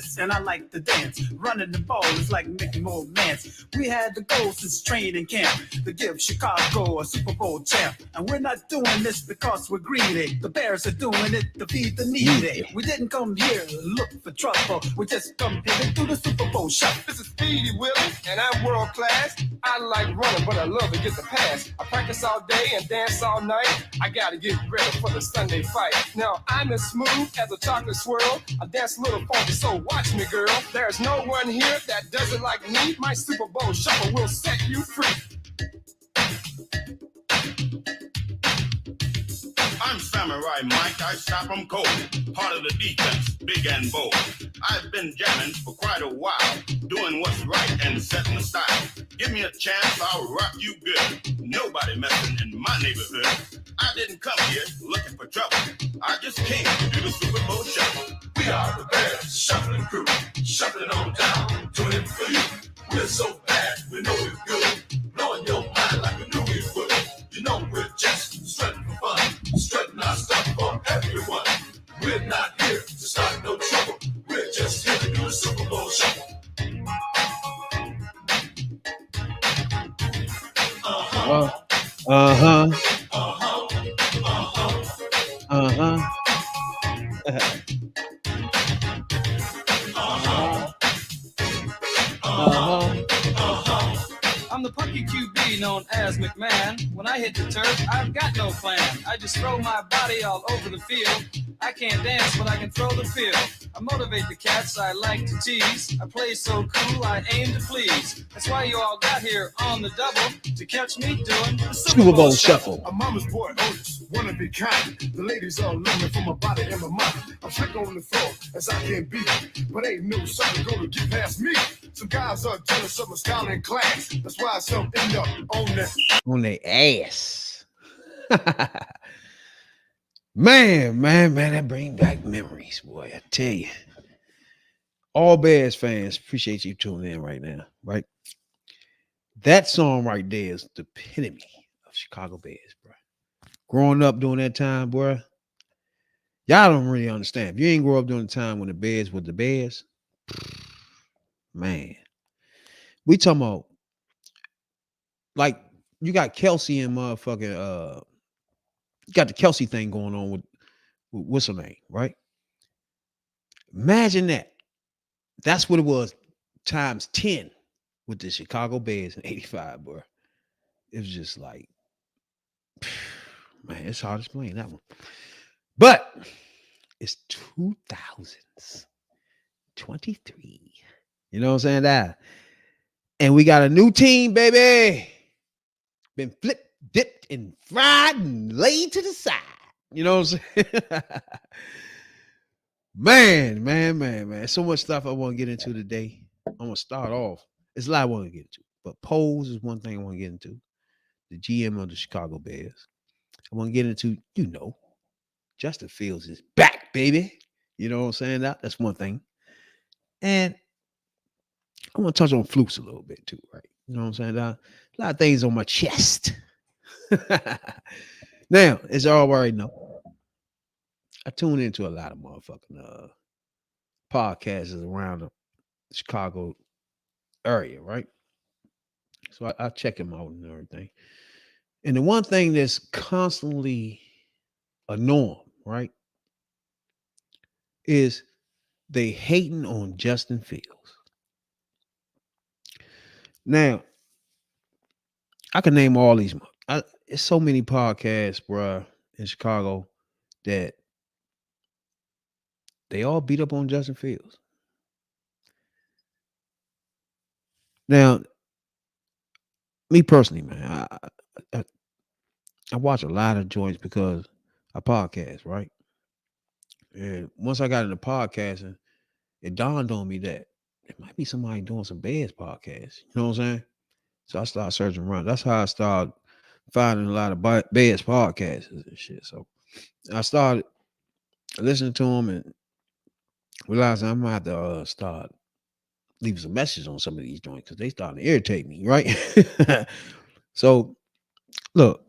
this, and I like to dance. Running the ball is like making more mans. We had the goal since training camp to give Chicago a Super Bowl champ. And we're not doing this because we're greedy. The Bears are doing it to feed the needy. We didn't come here to look for trouble. We just come here to do the Super Bowl shot. This is Speedy Willie, and I'm world class. I like running, but I love to get the pass. I practice all day and dance all night. I gotta get ready for the Sunday fight. Now, I'm as smooth as a chocolate swirl. I dance a little funky, so watch me, girl. There's no one here that does it like me. My Super Bowl shuffle will set you free. I'm Samurai Mike, I stop 'em cold. Part of the defense, big and bold. I've been jamming for quite a while, doing what's right and setting the style. Give me a chance, I'll rock you good. Nobody messing in my neighborhood. I didn't come here looking for trouble. I just came to do the Super Bowl shuffle. We are the Bears shuffling crew, shuffling on down, doing it for you. We're so bad, we know it's good. Blowing your mind like we knew we would. You know we're just strutting for fun, strutting our stuff for everyone. We're not here to start no trouble. We're just here to do the Super Bowl shuffle. I'm the punky QB known as McMahon. When I hit the turf, I've got no plan. I just throw my body all over the field. I can't dance, but I can throw the field. I motivate the cats I like to tease. I play so cool, I aim to please. That's why you all got here on the double to catch me doing the Super Bowl shuffle. A mama's boy, Otis, wanna be kind. The ladies all love me for my body and my mind. I'm slick on the floor as I can be, but ain't no something gonna get past me. Some guys are jealous of my style and class. That's why some end up on their ass. Man, that bring back memories, boy. I tell you. All Bears fans, appreciate you tuning in right now, right? That song right there is the epitome of Chicago Bears, bro. Growing up during that time, bro, y'all don't really understand. If you ain't grow up during the time when the Bears were the Bears, man, we talking about like you got Kelsey and motherfucking you got the Kelsey thing going on with what's her name, right? Imagine that. That's what it was times 10 with the Chicago Bears in 85, bro. It was just like, man, it's hard to explain that one. But it's 2023. You know what I'm saying? That. And we got a new team, baby. Been flipped, dipped, and fried and laid to the side. You know what I'm saying? Man. So much stuff I want to get into today. I'm going to start off. There's a lot I want to get into. But polls is one thing I want to get into. The GM of the Chicago Bears. I want to get into, Justin Fields is back, baby. You know what I'm saying? That's one thing. And I want to touch on flukes a little bit too, right? You know what I'm saying? A lot of things on my chest. Now, as you already know, I tune into a lot of motherfucking podcasts around the Chicago area, right? So I check them out and everything. And the one thing that's constantly a norm, right, is they hating on Justin Fields. Now, I can name all these. It's so many podcasts, bruh, in Chicago that they all beat up on Justin Fields. Now, me personally, man, I watch a lot of joints because I podcast, right? And once I got into podcasting, it dawned on me that there might be somebody doing some Bears podcasts. You know what I'm saying? So I started searching around. That's how I started finding a lot of Bears podcasts and shit. So I started listening to them and realizing I'm gonna have to start leaving some messages on some of these joints because they starting to irritate me, right? So look,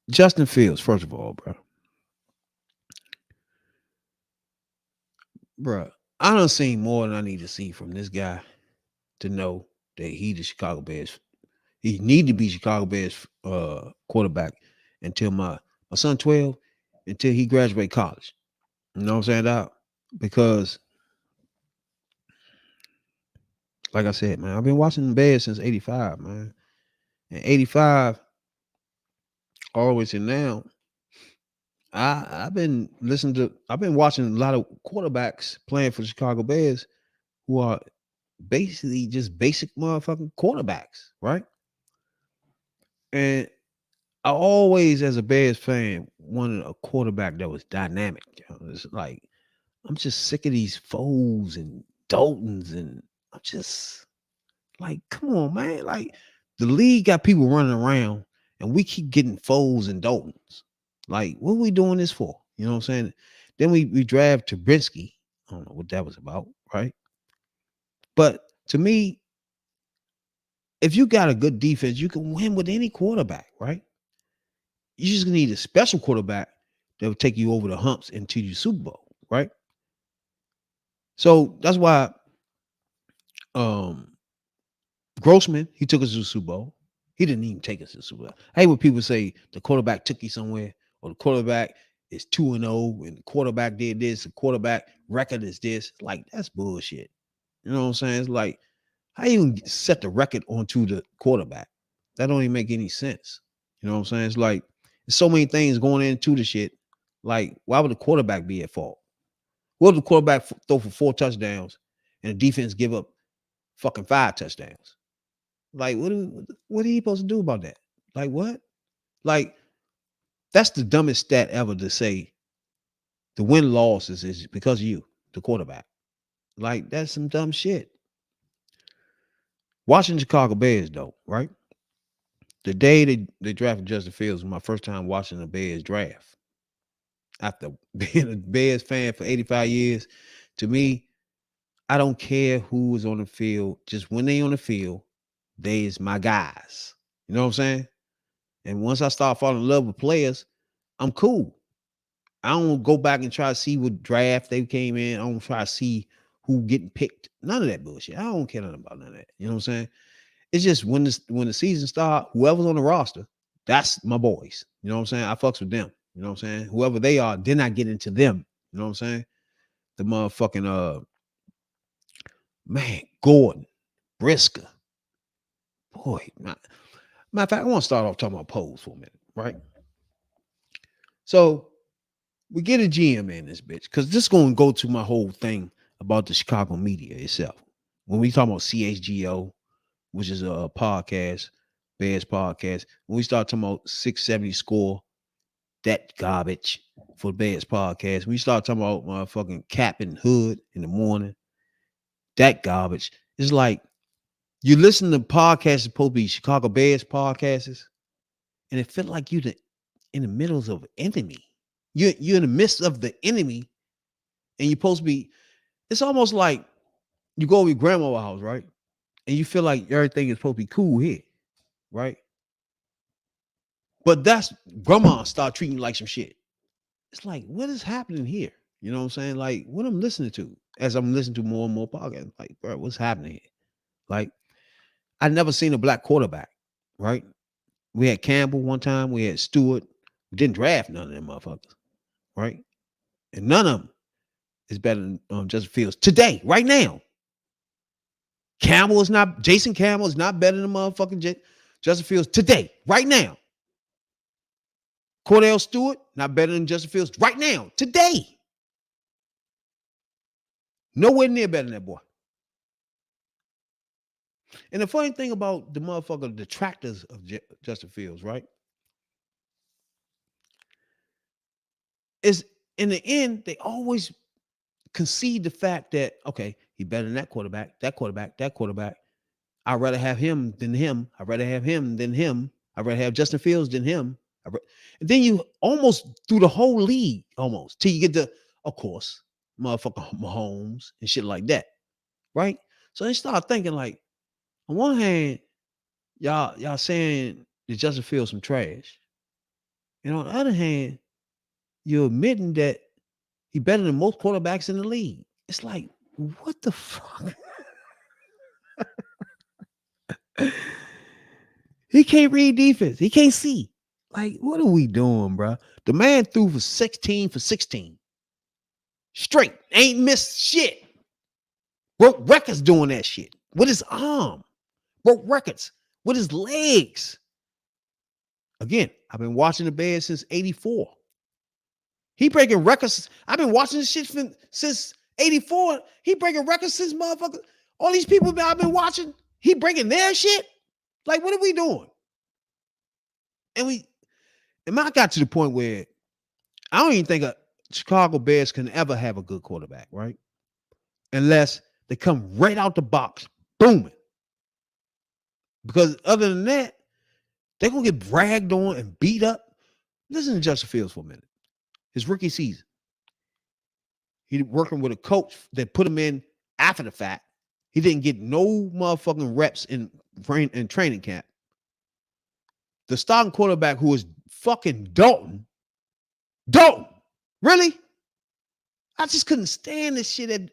Justin Fields, first of all, bro. bruh, I done seen more than I need to see from this guy to know that he the Chicago Bears. He need to be Chicago Bears quarterback until my son 12, until he graduate college. You know what I'm saying, Doc? Because like I said, man, I've been watching the Bears since 85, man. And 85 always and now. I've been watching a lot of quarterbacks playing for the Chicago Bears who are basically just basic motherfucking quarterbacks, right? And I always, as a Bears fan, wanted a quarterback that was dynamic. It's like I'm just sick of these Foles and Daltons, and I'm just like, come on, man. Like the league got people running around, and we keep getting Foles and Daltons. Like, what are we doing this for? You know what I'm saying? Then we draft Trubisky. I don't know what that was about, right? But to me, if you got a good defense, you can win with any quarterback, right? You just need a special quarterback that will take you over the humps into your Super Bowl, right? So that's why um Grossman, he took us to the Super Bowl. He didn't even take us to the Super Bowl. I hate when people say the quarterback took you somewhere, or the quarterback is 2-0, and the quarterback did this, the quarterback record is this. Like, that's bullshit. You know what I'm saying? It's like, how you even set the record onto the quarterback? That don't even make any sense. You know what I'm saying? It's like there's so many things going into the shit. Like, why would the quarterback be at fault? What if the quarterback throw for 4 touchdowns and the defense give up fucking 5 touchdowns? Like, what are you supposed to do about that? Like, what? Like, that's the dumbest stat ever to say the win losses is because of you, the quarterback. Like, that's some dumb shit. Watching Chicago Bears, though, right? The day they drafted Justin Fields was my first time watching the Bears draft. After being a Bears fan for 85 years, to me, I don't care who is on the field. Just when they on the field, they is my guys. You know what I'm saying? And once I start falling in love with players, I'm cool. I don't go back and try to see what draft they came in. I don't try to see who getting picked. None of that bullshit. I don't care nothing about none of that. You know what I'm saying? It's just when the season start, whoever's on the roster, that's my boys. You know what I'm saying? I fucks with them. You know what I'm saying? Whoever they are, then I get into them. You know what I'm saying? The motherfucking man, Gordon, Brisker. Boy, matter of fact, I want to start off talking about polls for a minute, right? So we get a GM in this bitch, because this is going to go to my whole thing about the Chicago media itself. When we talk about CHGO, which is a podcast, Bears podcast, when we start talking about 670 score, that garbage for Bears podcast, we start talking about motherfucking Cap and Hood in the morning, that garbage. It's like you listen to podcasts supposed to be Chicago Bears podcasts, and it felt like you in the middle of an enemy. You're in the midst of the enemy, and you're supposed to be. It's almost like you go to your grandma's house, right? And you feel like everything is supposed to be cool here, right? But that's grandma start treating you like some shit. It's like, what is happening here? You know what I'm saying? Like, what I'm listening to as I'm listening to more and more podcasts. Like, bro, what's happening here? Like, I never seen a black quarterback, right? We had Campbell one time, we had Stewart. We didn't draft none of them motherfuckers, right? And none of them is better than Justin Fields today, right now. Jason Campbell is not better than motherfucking Justin Fields today, right now. Cordell Stewart, not better than Justin Fields right now, today. Nowhere near better than that boy. And the funny thing about the motherfucker detractors of Justin Fields, right, is in the end, they always concede the fact that, okay, he better than that quarterback, that quarterback, that quarterback. I'd rather have him than him. I'd rather have him than him. I'd rather have Justin Fields than him. And then you almost through the whole league, almost, till you get to, of course, motherfucker Mahomes and shit like that, right? So they start thinking like, on one hand, y'all saying that Justin Fields some trash. And on the other hand, you're admitting that he's better than most quarterbacks in the league. It's like, what the fuck? He can't read defense. He can't see. Like, what are we doing, bro? The man threw for 16 for 16. Straight. Ain't missed shit. Broke records doing that shit. With his arm. Broke records. With his legs. Again, I've been watching the Bears since 84. He breaking records. I've been watching this shit since 84. He breaking records since motherfucker. All these people that I've been watching, he breaking their shit. Like, what are we doing? And I got to the point where I don't even think a Chicago Bears can ever have a good quarterback, right? Unless they come right out the box, booming. Because other than that, they're going to get bragged on and beat up. Listen to Justin Fields for a minute. His rookie season. He working with a coach that put him in after the fact. He didn't get no motherfucking reps in training camp. The starting quarterback who was fucking Dalton. Dalton. Really? I just couldn't stand this shit.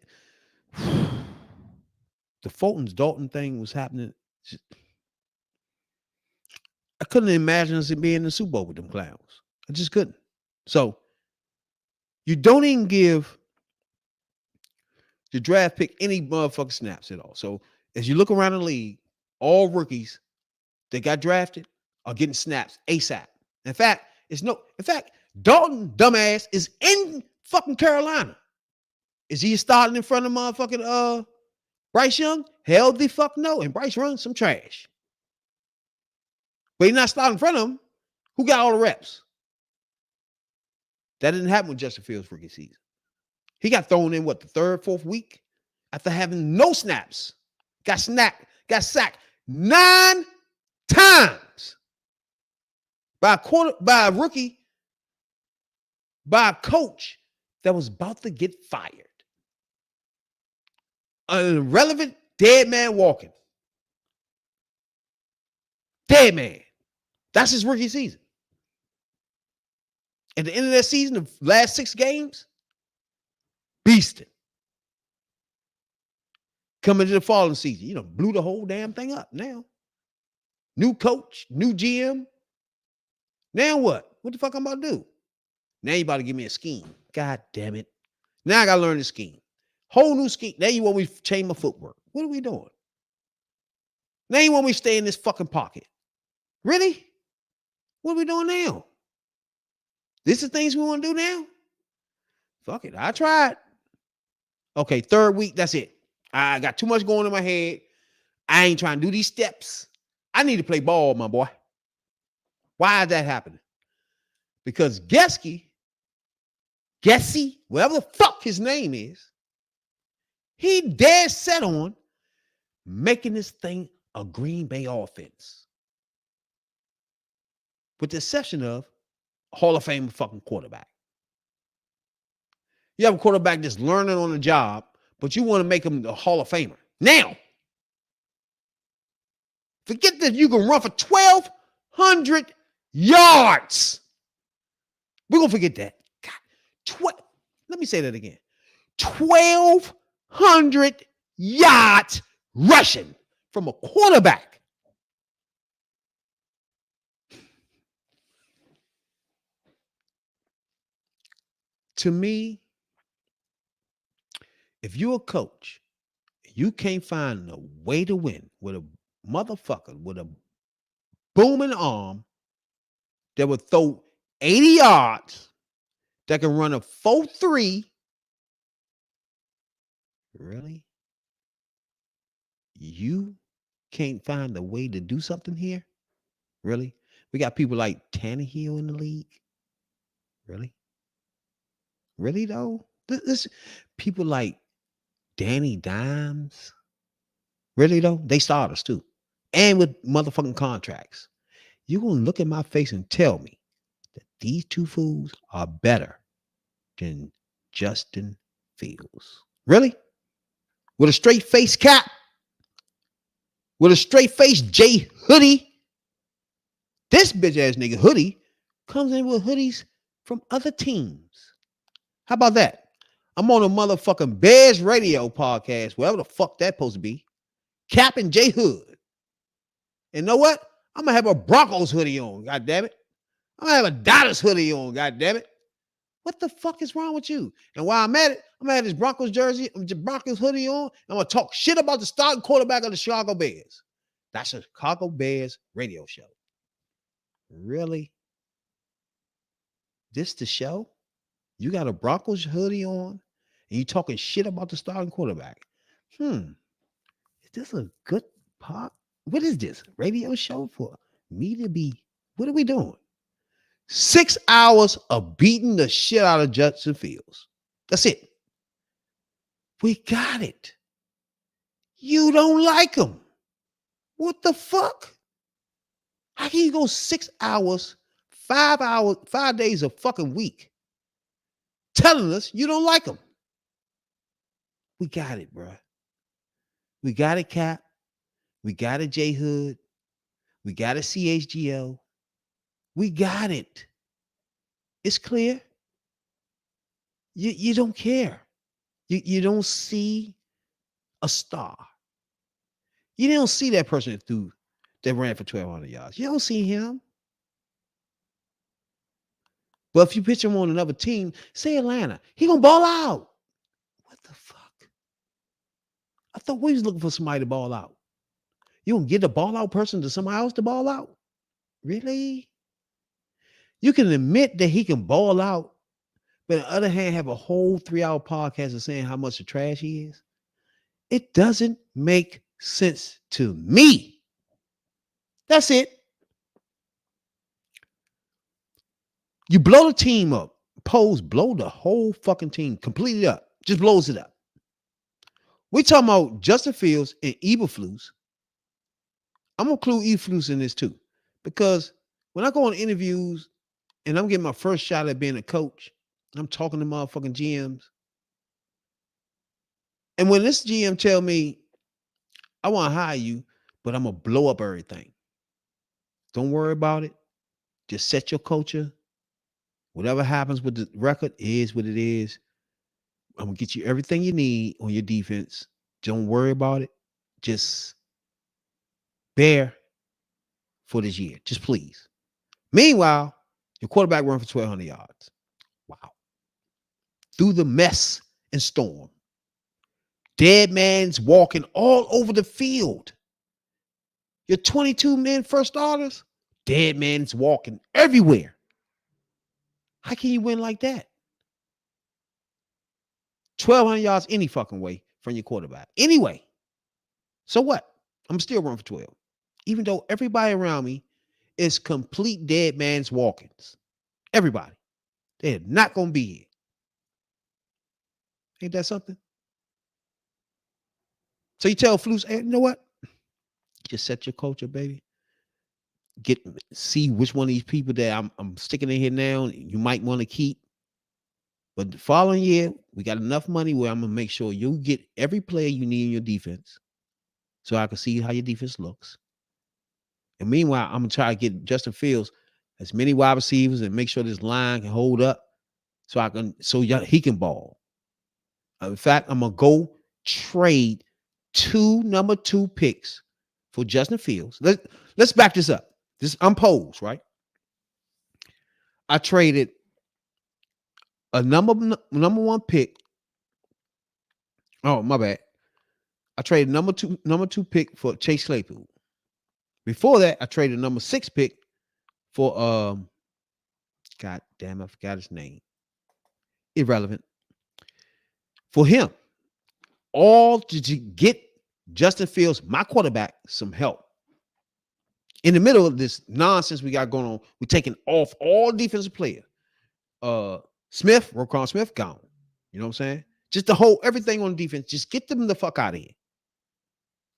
The Fulton's Dalton thing was happening. I couldn't imagine us being in the Super Bowl with them clowns. I just couldn't. So you don't even give the draft pick any motherfucking snaps at all. So as you look around the league, all rookies that got drafted are getting snaps ASAP. In fact, Dalton, dumbass, is in fucking Carolina. Is he starting in front of motherfucking Bryce Young? Hell the fuck no. And Bryce runs some trash. But he's not starting in front of him. Who got all the reps? That didn't happen with Justin Fields' rookie season. He got thrown in, the third, fourth week after having no snaps. Got sacked 9 times by a rookie, by a coach that was about to get fired. An irrelevant dead man walking. Dead man. That's his rookie season. At the end of that season, the last 6 games, beasting. Coming to the following season, blew the whole damn thing up now. New coach, new GM. Now what? What the fuck I'm about to do? Now you about to give me a scheme. God damn it. Now I got to learn the scheme. Whole new scheme. Now you want me to change my footwork. What are we doing? Now you want me to stay in this fucking pocket. Really? What are we doing now? This is things we want to do now? Fuck it. I tried. Okay, third week, that's it. I got too much going in my head. I ain't trying to do these steps. I need to play ball, my boy. Why is that happening? Because Gessie, whatever the fuck his name is, he dead set on making this thing a Green Bay offense. With the exception of Hall of Fame fucking quarterback. You have a quarterback that's learning on the job, but you want to make him the Hall of Famer. Now, forget that you can run for 1,200 yards. We're going to forget that. God, let me say that again. 1,200 yards rushing from a quarterback. To me, if you're a coach, you can't find a way to win with a motherfucker with a booming arm that would throw 80 yards, that can run a 4.3. Really? You can't find a way to do something here? Really? We got people like Tannehill in the league? Really? Really though? This people like Danny Dimes. Really though? They starters too. And with motherfucking contracts. You're gonna look at my face and tell me that these two fools are better than Justin Fields. Really? With a straight face cap? With a straight face J hoodie? This bitch ass nigga hoodie comes in with hoodies from other teams. How about that? I'm on a motherfucking Bears radio podcast, wherever the fuck that's supposed to be. Cap and J Hood. And know what? I'm gonna have a Broncos hoodie on, god damn it. I'm gonna have a Dodgers hoodie on, god damn it. What the fuck is wrong with you? And while I'm at it, I'm gonna have this Broncos jersey, Broncos hoodie on. I'm gonna talk shit about the starting quarterback of the Chicago Bears. That's a Chicago Bears radio show. Really? This the show? You got a Broncos hoodie on and you talking shit about the starting quarterback. Is this a good part? What is this? Radio show for me to be? What are we doing? 6 hours of beating the shit out of Justin Fields. That's it. We got it. You don't like him. What the fuck? How can you go 6 hours, 5 days a fucking week telling us you don't like him? We got it, bro. We got it, Cap. We got it, J Hood. We got it, CHGO. We got it. It's clear. You don't care. You don't see a star. You don't see that person that ran for 1,200 yards. You don't see him. But if you pitch him on another team, say Atlanta, he gonna ball out. What the fuck? I thought we was looking for somebody to ball out. You gonna get the ball out person to somebody else to ball out? Really? You can admit that he can ball out, but on the other hand, have a whole 3-hour podcast of saying how much of trash he is. It doesn't make sense to me. That's it. You blow the team up. Pose blow the whole fucking team completely up. Just blows it up. We talking about Justin Fields and Eberflus. I'm gonna include Eberflus in this too, because when I go on interviews and I'm getting my first shot at being a coach, I'm talking to motherfucking GMs. And when this GM tell me, I want to hire you, but I'm gonna blow up everything. Don't worry about it. Just set your culture. Whatever happens with the record is what it is. I'm gonna get you everything you need on your defense. Don't worry about it. Just bear for this year. Just please. Meanwhile, your quarterback run for 1,200 yards. Wow. Through the mess and storm. Dead man's walking all over the field. Your 22 men first starters, dead man's walking everywhere. How can you win like that? 1,200 yards any fucking way from your quarterback. Anyway, so what? I'm still running for 12. Even though everybody around me is complete dead man's walkings. Everybody. They're not going to be here. Ain't that something? So you tell Flus, hey, you know what? Just set your culture, baby. See which one of these people that I'm sticking in here now you might want to keep. But the following year, we got enough money where I'm going to make sure you get every player you need in your defense so I can see how your defense looks. And meanwhile, I'm going to try to get Justin Fields as many wide receivers and make sure this line can hold up so he can ball. In fact, I'm going to go trade 2 number 2 picks for Justin Fields. Let's back this up. I'm posed, right? I traded a number 1 pick. Oh, my bad. I traded number two pick for Chase Claypool. Before that, I traded number 6 pick for God damn, I forgot his name. Irrelevant. For him. All to get Justin Fields, my quarterback, some help. In the middle of this nonsense we got going on, we're taking off all defensive players. Roquan Smith, gone. You know what I'm saying? Just the whole everything on defense. Just get them the fuck out of here.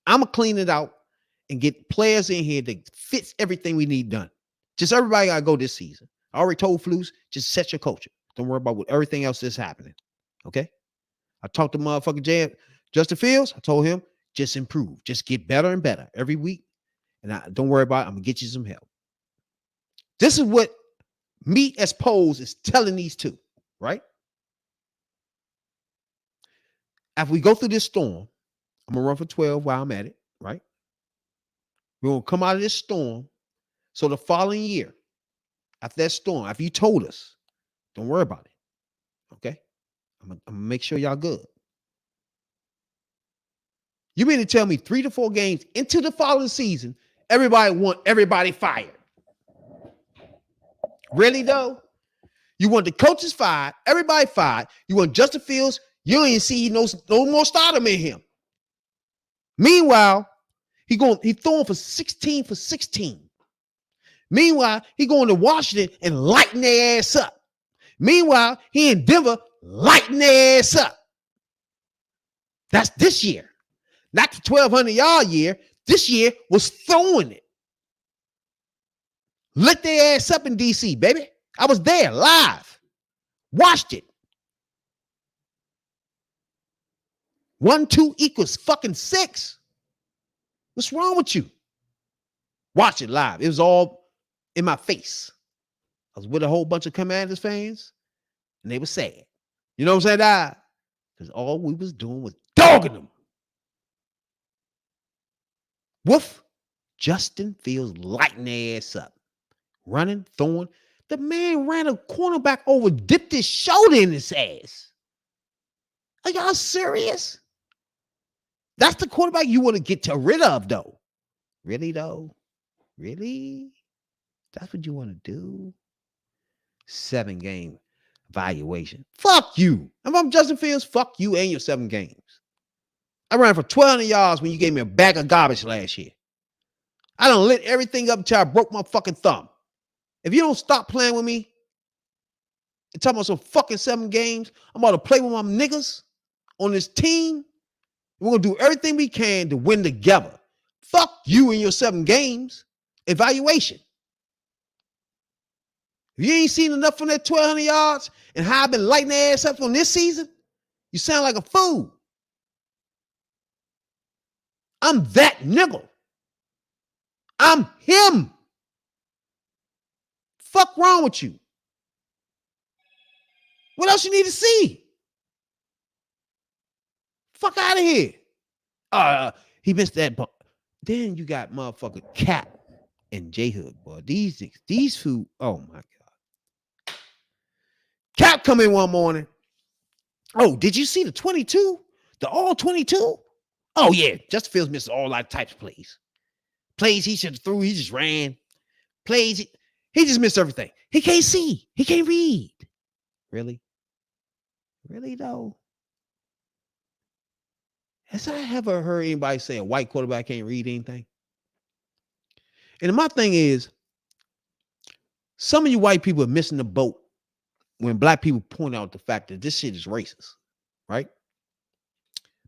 I'm going to clean it out and get players in here that fits everything we need done. Just everybody got to go this season. I already told Flus, just set your culture. Don't worry about what everything else is happening. Okay? I talked to motherfucking Justin Fields. I told him, just improve. Just get better and better every week. And don't worry about it. I'm going to get you some help. This is what me as Pose is telling these two, right? after we go through this storm, I'm gonna run for 12 while I'm at it, right? We're gonna come out of this storm. So the following year, after that storm, after you told us, don't worry about it. Okay? I'm gonna make sure y'all good. You mean to tell me 3 to 4 games into the following season, everybody want everybody fired? Really though? You want the coaches fired, everybody fired. You want Justin Fields, you ain't see no more stardom in him. Meanwhile, he throwing for 16 for 16. Meanwhile, he going to Washington and lighting their ass up. Meanwhile, he in Denver lighting their ass up. That's this year. Not the 1,200-yard year. This year was throwing it. Lit their ass up in D.C., baby. I was there live. Watched it. 1, 2 equals fucking 6. What's wrong with you? Watch it live. It was all in my face. I was with a whole bunch of Commanders fans, and they were sad. You know what I'm saying? Because all we was doing was dogging them. Woof. Justin Fields lighting their ass up. Running, throwing. The man ran a cornerback over, dipped his shoulder in his ass. Are y'all serious? That's the quarterback you want to get rid of, though. Really, though? Really? That's what you want to do? 7-game evaluation. Fuck you. If I'm Justin Fields, fuck you and your 7 games. I ran for 1,200 yards when you gave me a bag of garbage last year. I done lit everything up until I broke my fucking thumb. If you don't stop playing with me and talking about some fucking 7 games, I'm about to play with my niggas on this team. We're going to do everything we can to win together. Fuck you and your 7 games evaluation. If you ain't seen enough from that 1,200 yards and how I've been lighting their ass up on this season, you sound like a fool. I'm that nigga. I'm him. Fuck wrong with you? What else you need to see? Fuck out of here. He missed that. Then you got motherfucking Cap and J Hood, boy. These two, oh my God. Cap come in one morning. Oh, did you see the 22? The all 22? Oh, yeah. Justin Fields missed all that types of plays. Plays he should have threw, he just ran. Plays, he just missed everything. He can't see. He can't read. Really? Really, though? Has I ever heard anybody say a white quarterback can't read anything? And my thing is, some of you white people are missing the boat when black people point out the fact that this shit is racist, right?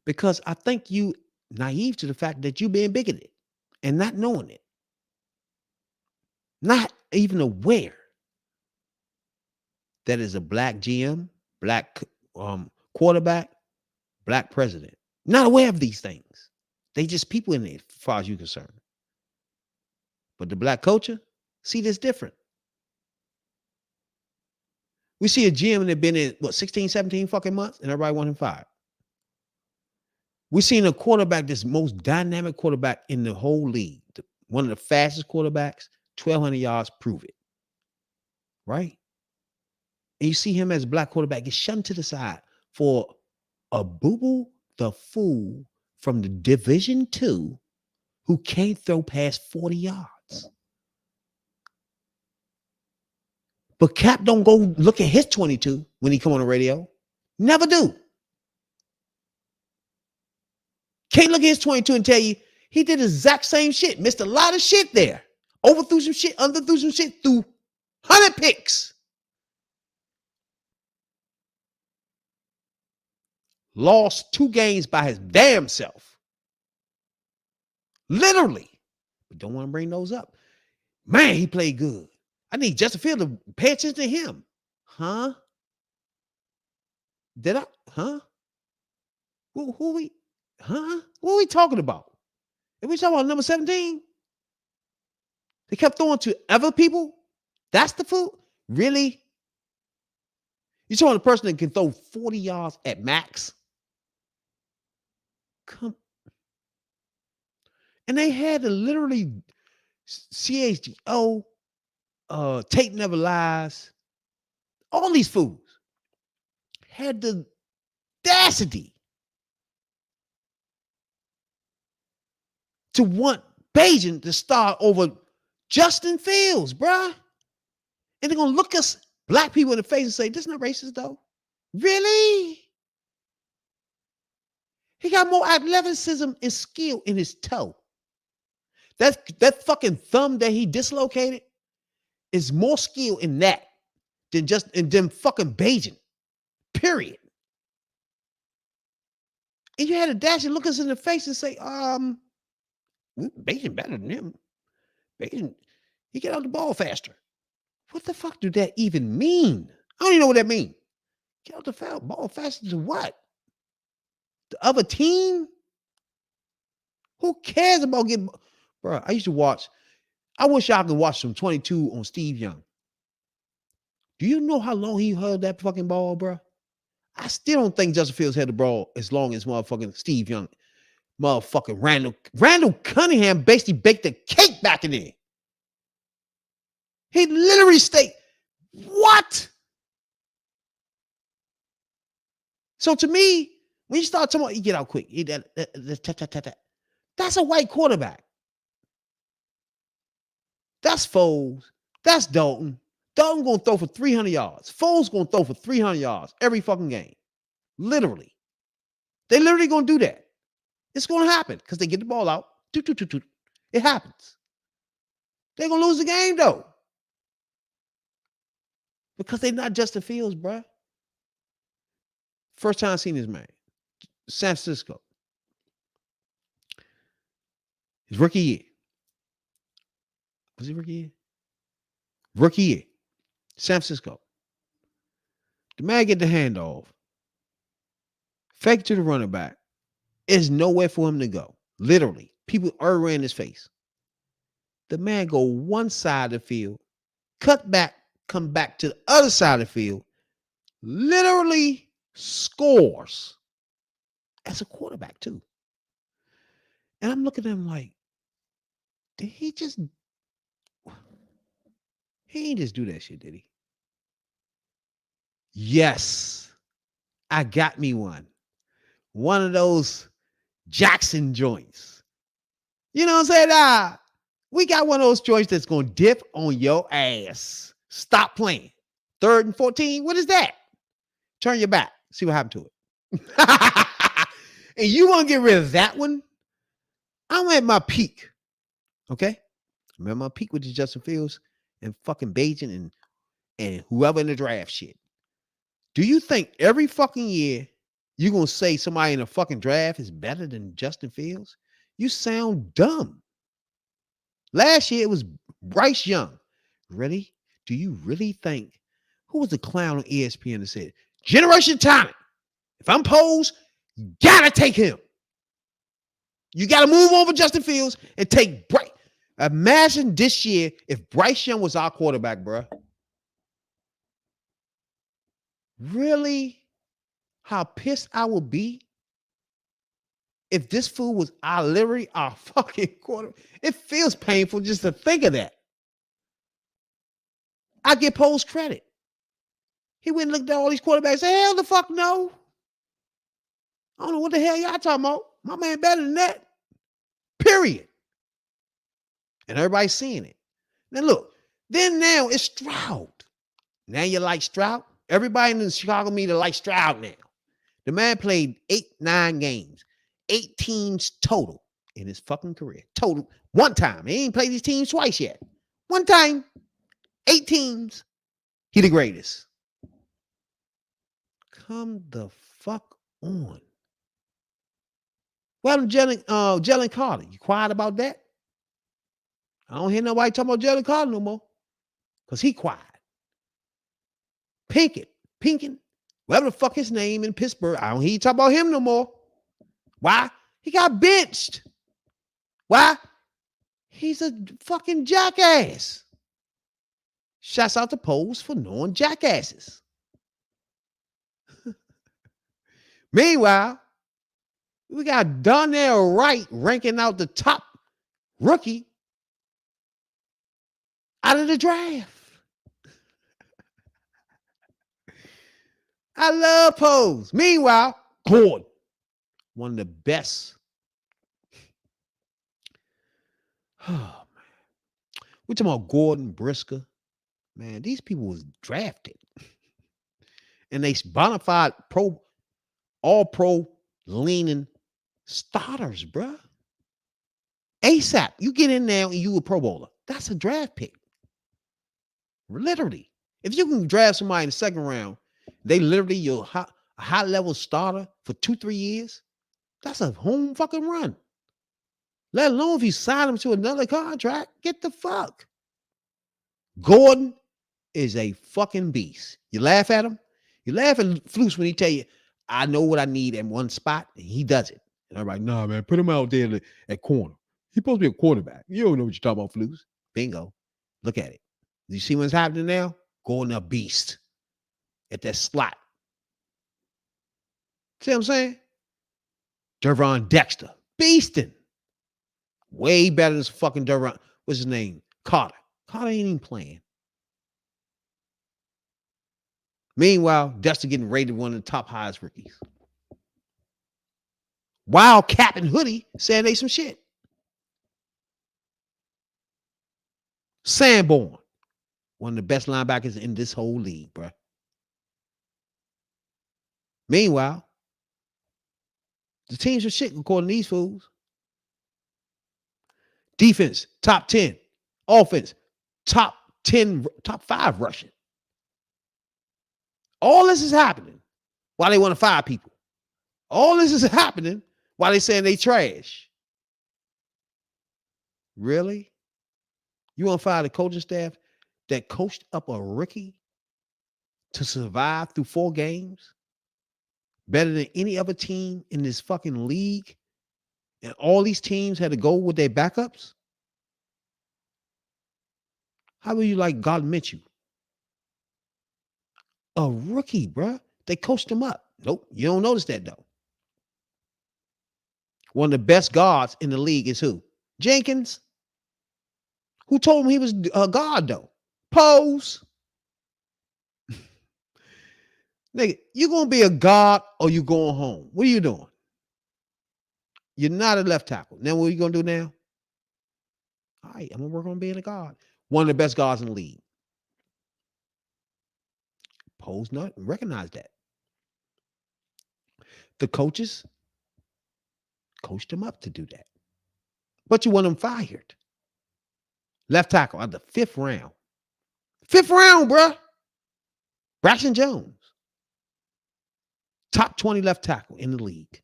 Because I think you naive to the fact that you being bigoted and not knowing it. Not even aware that is a black GM, black quarterback, black president. Not aware of these things. They just people in it, as far as you're concerned. But the black culture, see this different. We see a GM that been in, 16, 17 fucking months, and everybody want him fired. We're seeing a quarterback that's most dynamic quarterback in the whole league. One of the fastest quarterbacks, 1,200 yards, prove it. Right? And you see him as a black quarterback get shunned to the side for a boo-boo the fool from the Division II who can't throw past 40 yards. But Cap don't go look at his 22 when he come on the radio. Never do. Can't look at his 22 and tell you he did the exact same shit. Missed a lot of shit there. Overthrew some shit, underthrew some shit, threw 100 picks. Lost 2 games by his damn self. Literally. But don't want to bring those up. Man, he played good. I need Justin Fields to pay attention to him. Huh? Did I? Huh? Who we? Huh? What are we talking about? Are we talking about number 17? They kept throwing to other people? That's the fool? Really? You talking the person that can throw 40 yards at max? Come. And they had to literally CHGO, Tate Never Lies, all these fools had the audacity to want Beijing to start over Justin Fields, bruh. And they're going to look us black people in the face and say, this is not racist, though. Really? He got more athleticism and skill in his toe. That fucking thumb that he dislocated is more skill in that than fucking Beijing. Period. And you had a dash and look us in the face and say, Beijing better than him. Beijing, he get out the ball faster. What the fuck do that even mean? I don't even know what that means. Get out the ball faster to what? The other team? Who cares about getting... Bro, I used to watch... I wish I could watch some 22 on Steve Young. Do you know how long he held that fucking ball, bro? I still don't think Justin Fields had the ball as long as motherfucking Steve Young. Motherfucking Randall Cunningham basically baked a cake back in there. He literally stayed... What? So to me, when you start talking about, you get out quick. That's a white quarterback. That's Foles. That's Dalton. Dalton going to throw for 300 yards. Foles going to throw for 300 yards every fucking game. Literally. They literally going to do that. It's going to happen because they get the ball out. It happens. They're going to lose the game, though. Because they're not Justin Fields, bruh. First time I seen this man. San Francisco. His rookie year. Was he rookie year? Rookie year. San Francisco. The man get the handoff. Fake to the running back. There's nowhere for him to go. Literally. People are in his face. The man go one side of the field, cut back, come back to the other side of the field, literally scores as a quarterback too. And I'm looking at him like, did he just... He ain't just do that shit, did he? Yes. I got me one. One of those Jackson joints. You know what I'm saying? We got one of those joints that's going to dip on your ass. Stop playing. 3rd and 14. What is that? Turn your back. See what happened to it. And you want to get rid of that one? I'm at my peak. Okay? I'm at my peak with the Justin Fields and fucking Beijing and whoever in the draft shit. Do you think every fucking year you're going to say somebody in a fucking draft is better than Justin Fields? You sound dumb. Last year it was Bryce Young. Really? Do you really think? Who was the clown on ESPN that said, Generation Talent. If I'm posed, you gotta take him. You gotta move over Justin Fields and take Bryce. Imagine this year if Bryce Young was our quarterback, bro. Really? How pissed I would be if this fool was literally our fucking quarterback. It feels painful just to think of that. I give Poles credit. He went and looked at all these quarterbacks and said, hell the fuck no. I don't know what the hell y'all talking about. My man better than that. Period. And everybody's seeing it. Now look, now it's Stroud. Now you like Stroud? Everybody in the Chicago media like Stroud now. The man played 8-9 games. 8 teams total in his fucking career. Total. One time. He ain't played these teams twice yet. One time. 8 teams. He the greatest. Come the fuck on. Well, Jalen Carter. You quiet about that? I don't hear nobody talking about Jalen Carter no more. Because he quiet. Pinkin, whatever the fuck his name in Pittsburgh. I don't hear you talk about him no more. Why? He got benched. Why? He's a fucking jackass. Shouts out to Poles for knowing jackasses. Meanwhile, We got Donnell Wright ranking out the top rookie out of the draft. I love Pose. Meanwhile, Gordon, one of the best. Oh, man. We're talking about Gordon, Brisker. Man, these people was drafted. And they bona fide pro, all pro leaning starters, bruh. ASAP, you get in there and you a Pro Bowler. That's a draft pick. Literally. If you can draft somebody in the second round, they literally your high level starter for 2-3 years. That's a home fucking run. Let alone if you sign him to another contract, get the fuck. Gordon is a fucking beast. You laugh at him. You laugh at Flus when he tell you, I know what I need in one spot, and he does it. And everybody, nah, man, put him out there at corner. He's supposed to be a quarterback. You don't know what you're talking about, Flus. Bingo. Look at it. You see what's happening now? Gordon a beast at that slot. See what I'm saying? Gervon Dexter, beasting. Way better than fucking Gervon. What's his name? Carter. Carter ain't even playing. Meanwhile, Dexter getting rated one of the top highest rookies. Wild Cap and Hoodie saying they some shit. Sanborn, one of the best linebackers in this whole league, bro. Meanwhile, the teams are shit according to these fools. Defense, top 10. Offense, top 10, top 5 rushing. All this is happening while they want to fire people. All this is happening while they saying they trash. Really? You want to fire the coaching staff that coached up a rookie to survive through 4 games better than any other team in this fucking league? And all these teams had to go with their backups? How will you like God Minshew? A rookie, bruh. They coached him up. Nope, you don't notice that though. One of the best guards in the league is who? Jenkins. Who told him he was a guard though? Pose. Nigga, you gonna be a guard or you going home? What are you doing? You're not a left tackle. Now what are you gonna do now? All right, I'm gonna work on being a guard. One of the best guards in the league. Pose not recognize that. The coaches coached him up to do that. But you want him fired. Left tackle at the 5th round. 5th round, bruh. Braxton Jones. Top 20 left tackle in the league.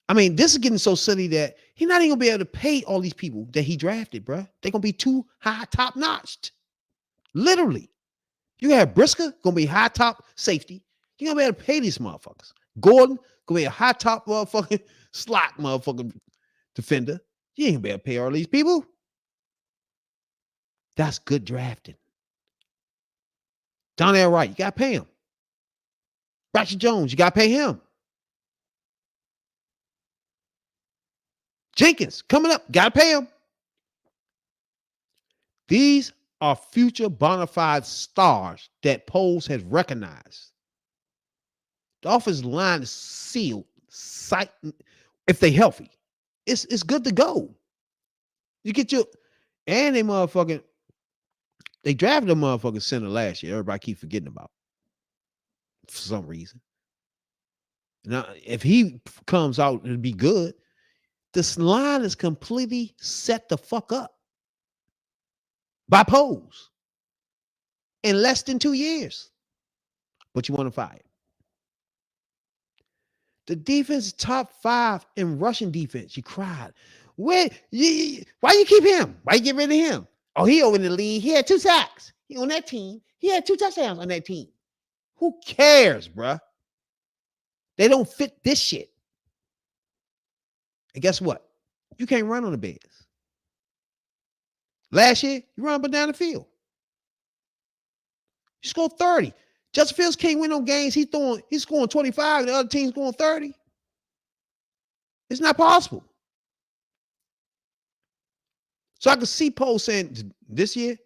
I mean, this is getting so silly that he's not even going to be able to pay all these people that he drafted, bruh. They're going to be too high top-notched. Literally. You have Brisker, going to be high top safety. You're going to be able to pay these motherfuckers. Gordon, going to be a high top motherfucking slot motherfucking defender. You ain't going to be able to pay all these people. That's good drafting. Donnell Wright, you got to pay him. Braxton Jones, you got to pay him. Jenkins, coming up, got to pay him. These are future bona fide stars that Poles has recognized. The offensive line is sealed. If they healthy, it's good to go. You get your, and they motherfucking, they drafted a motherfucking center last year. Everybody keep forgetting about for some reason. Now, if he comes out and be good, this line is completely set the fuck up by Pose in less than 2 years. But you want to fire him. The defense is top 5 in rushing defense. You cried. Why you keep him? Why you get rid of him? Oh, he over in the league. He had 2 sacks. He on that team. He had 2 touchdowns on that team. Who cares, bruh? They don't fit this shit. And guess what? You can't run on the Bears. Last year, you run up and down the field. You scored 30. Justin Fields can't win no games. He's scoring 25, and the other team's scoring 30. It's not possible. So I can see Poe saying this year,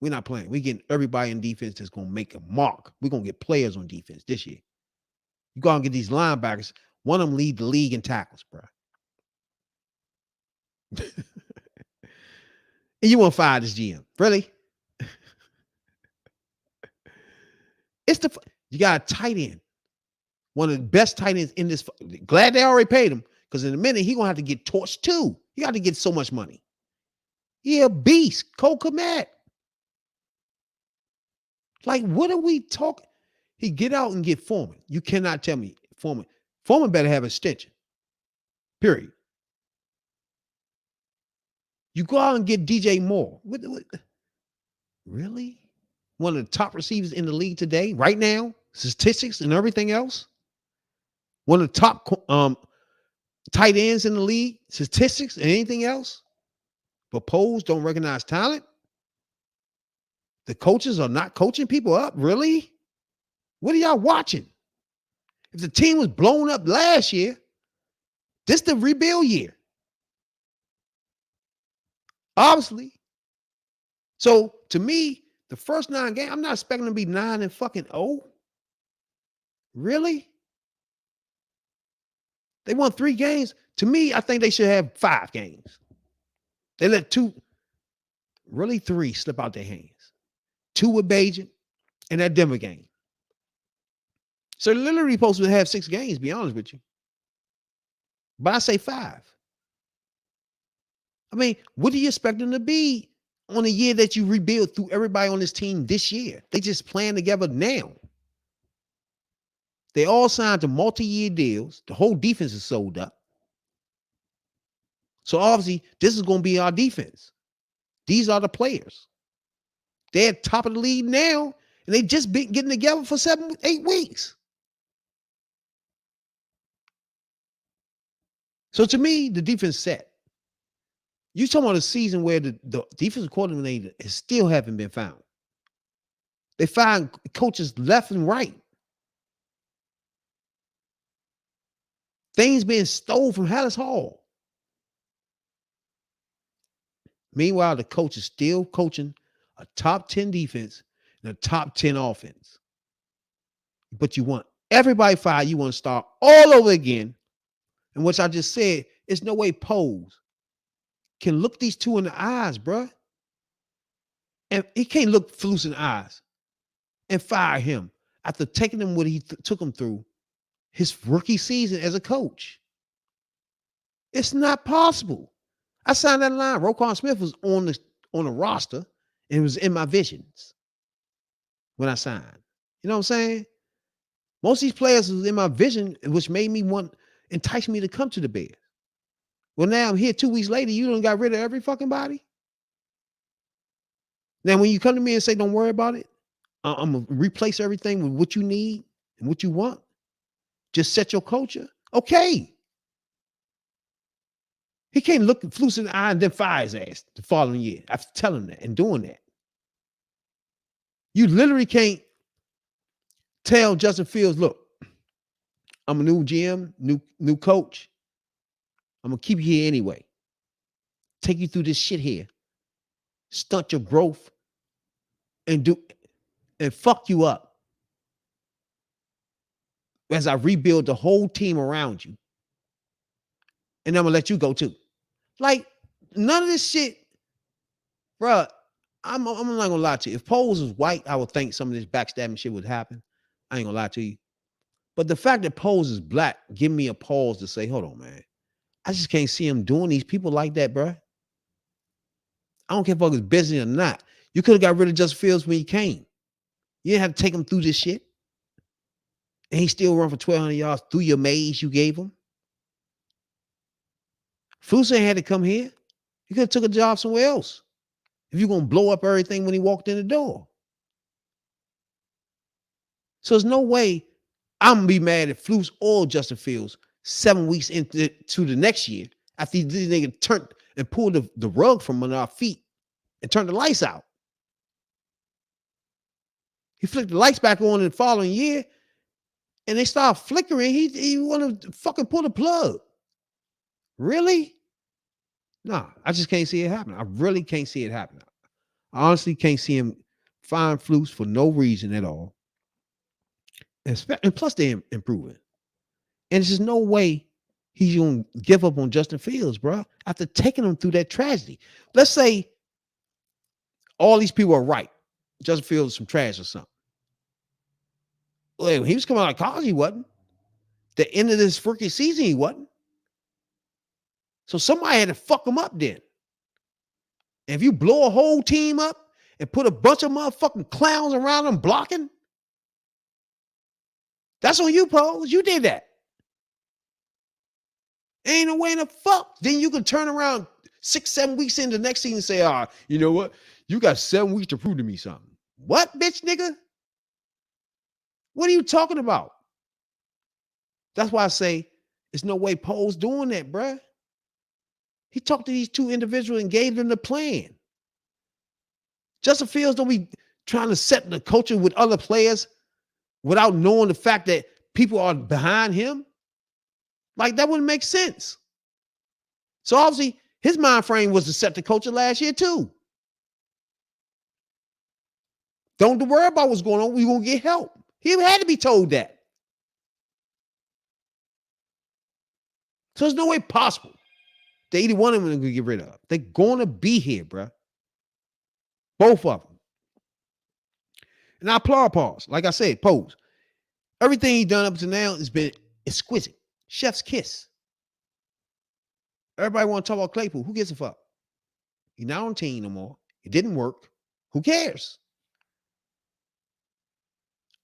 we're not playing. We're getting everybody in defense that's going to make a mark. We're going to get players on defense this year. You go and get these linebackers. One of them lead the league in tackles, bro. And you want to fire this GM. Really? You got a tight end. One of the best tight ends in this. Glad they already paid him, because in a minute, he's going to have to get torched too. He got to get so much money. He a beast. Cole Kmet. Like, what are we talking? He get out and get Foreman. You cannot tell me Foreman. Foreman better have an extension. Period. You go out and get DJ Moore. What? Really? One of the top receivers in the league today, right now, statistics and everything else. One of the top tight ends in the league, statistics and anything else. But polls don't recognize talent. The coaches are not coaching people up. Really? What are y'all watching? If the team was blown up last year, this the rebuild year. Obviously. So to me, the first 9 games, I'm not expecting them to be 9-0. Really? They won 3 games. To me, I think they should have 5 games. They let 2, really 3 slip out their hands. 2 with Bajan and that Denver game. So they're literally supposed to have 6 games, to be honest with you. But I say 5. I mean, what do you expect them to be on a year that you rebuild through everybody on this team this year? They just playing together now. They all signed to multi-year deals. The whole defense is sold up. So obviously, this is going to be our defense. These are the players. They're at top of the league now, and they just been getting together for 7-8 weeks. So to me, the defense set. You talking about a season where the defensive coordinator still haven't been found. They find coaches left and right. Things being stole from Hallis Hall. Meanwhile, the coach is still coaching a top 10 defense and a top 10 offense. But you want everybody fired. You want to start all over again. And what I just said, it's no way Pose can look these two in the eyes, bruh. And he can't look Flus in the eyes and fire him after taking him what he took him through his rookie season as a coach. It's not possible. I signed that line. Roquan Smith was on the roster and it was in my visions when I signed. You know what I'm saying? Most of these players was in my vision, which made me entice me to come to the Bears. Well, now I'm here 2 weeks later. You done got rid of every fucking body. Now, when you come to me and say, don't worry about it, I'm going to replace everything with what you need and what you want. Just set your culture. Okay. He can't look Flus in the eye and then fire his ass the following year after telling him that and doing that. You literally can't tell Justin Fields, look, I'm a new GM, new coach. I'm going to keep you here anyway. Take you through this shit here. Stunt your growth and fuck you up as I rebuild the whole team around you. And I'm going to let you go too. Like, none of this shit, bruh, I'm not going to lie to you. If Poles was white, I would think some of this backstabbing shit would happen. I ain't going to lie to you. But the fact that Poles is black, give me a pause to say, hold on, man. I just can't see him doing these people like that, bruh. I don't care if it's busy or not. You could have got rid of Justin Fields when he came. You didn't have to take him through this shit. And he still run for 1,200 yards through your maze you gave him. Flus ain't had to come here. He could have took a job somewhere else. If you're going to blow up everything when he walked in the door. So there's no way I'm going to be mad at Flus or Justin Fields 7 weeks into the next year after these niggas turned and pulled the rug from under our feet and turned the lights out. He flicked the lights back on in the following year and they started flickering. He wanted to fucking pull the plug. Really? No, I just can't see it happen. I really can't see it happen. I honestly can't see him find flukes for no reason at all. And plus, they're improving. And there's just no way he's going to give up on Justin Fields, bro, after taking him through that tragedy. Let's say all these people are right. Justin Fields is some trash or something. Well, he was coming out of college, he wasn't. The end of this freaking season, he wasn't. So somebody had to fuck him up then. And if you blow a whole team up and put a bunch of motherfucking clowns around them blocking, that's on you, Pose. You did that. Ain't no way in the fuck. Then you can turn around 6-7 weeks into the next season and say, you know what? You got 7 weeks to prove to me something. What, bitch, nigga? What are you talking about? That's why I say there's no way Poe's doing that, bruh. He talked to these two individuals and gave them the plan. Justin Fields don't be trying to set the culture with other players without knowing the fact that people are behind him. Like, that wouldn't make sense. So obviously, his mind frame was to set the culture last year too. Don't worry about what's going on. We're going to get help. He had to be told that. So there's no way possible that either one of them are going to get rid of. They're going to be here, bro. Both of them. And I applaud Pause. Like I said, Pose. Everything he's done up to now has been exquisite. Chef's kiss. Everybody want to talk about Claypool. Who gives a fuck? He's not on team no more. It didn't work. Who cares?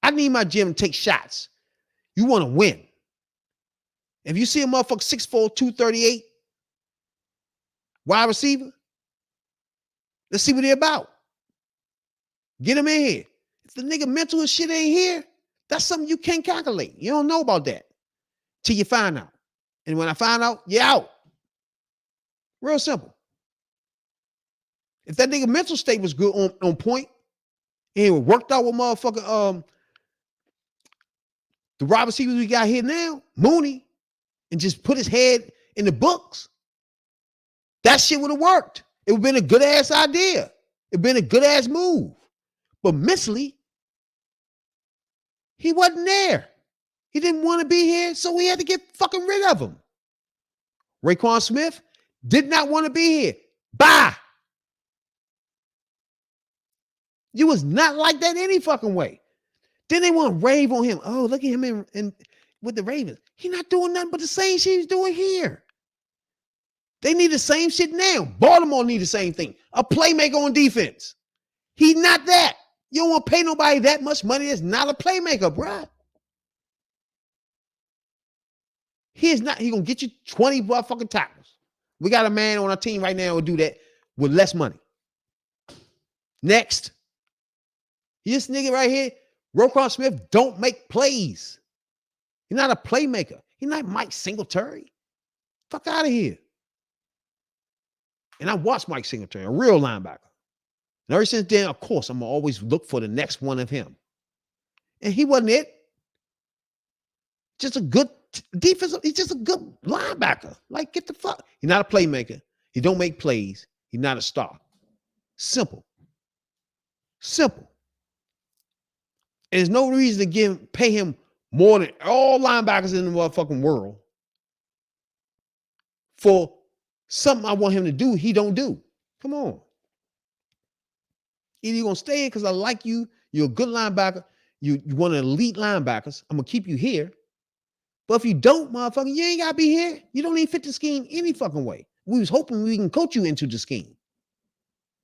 I need my gym to take shots. You want to win. If you see a motherfucker 6'4", 238, wide receiver, let's see what they're about. Get him in here. If the nigga mental and shit ain't here, that's something you can't calculate. You don't know about that till you find out. And when I find out, you're out. Real simple. If that nigga mental state was good on point, and it worked out with motherfucker the wide receivers we got here now, Mooney, and just put his head in the books, that shit would have worked. It would have been a good ass idea. It would have been a good ass move. But mentally, he wasn't there. He didn't want to be here, so we had to get fucking rid of him. Raekwon Smith did not want to be here. Bye. You was not like that any fucking way. Then they want to rave on him. Oh, look at him in with the Ravens. He not doing nothing but the same shit he's doing here. They need the same shit now. Baltimore need the same thing. A playmaker on defense. He's not that. You don't want to pay nobody that much money that's not a playmaker, bruh. He is not. He gonna get you 20 fucking tackles. We got a man on our team right now who will do that with less money. Next. This nigga right here, Roquan Smith, don't make plays. He's not a playmaker. He's not Mike Singletary. Fuck out of here. And I watched Mike Singletary, a real linebacker. And ever since then, of course, I'm going to always look for the next one of him. And he wasn't it. Just a good defensive. He's just a good linebacker. Like, get the fuck. He's not a playmaker. He don't make plays. He's not a star. Simple. Simple. And there's no reason to pay him more than all linebackers in the motherfucking world for something I want him to do, he don't do. Come on. Either you're going to stay here because I like you, you're a good linebacker, you one of the elite linebackers, I'm going to keep you here. But if you don't, motherfucker, you ain't got to be here. You don't even fit the scheme any fucking way. We was hoping we can coach you into the scheme.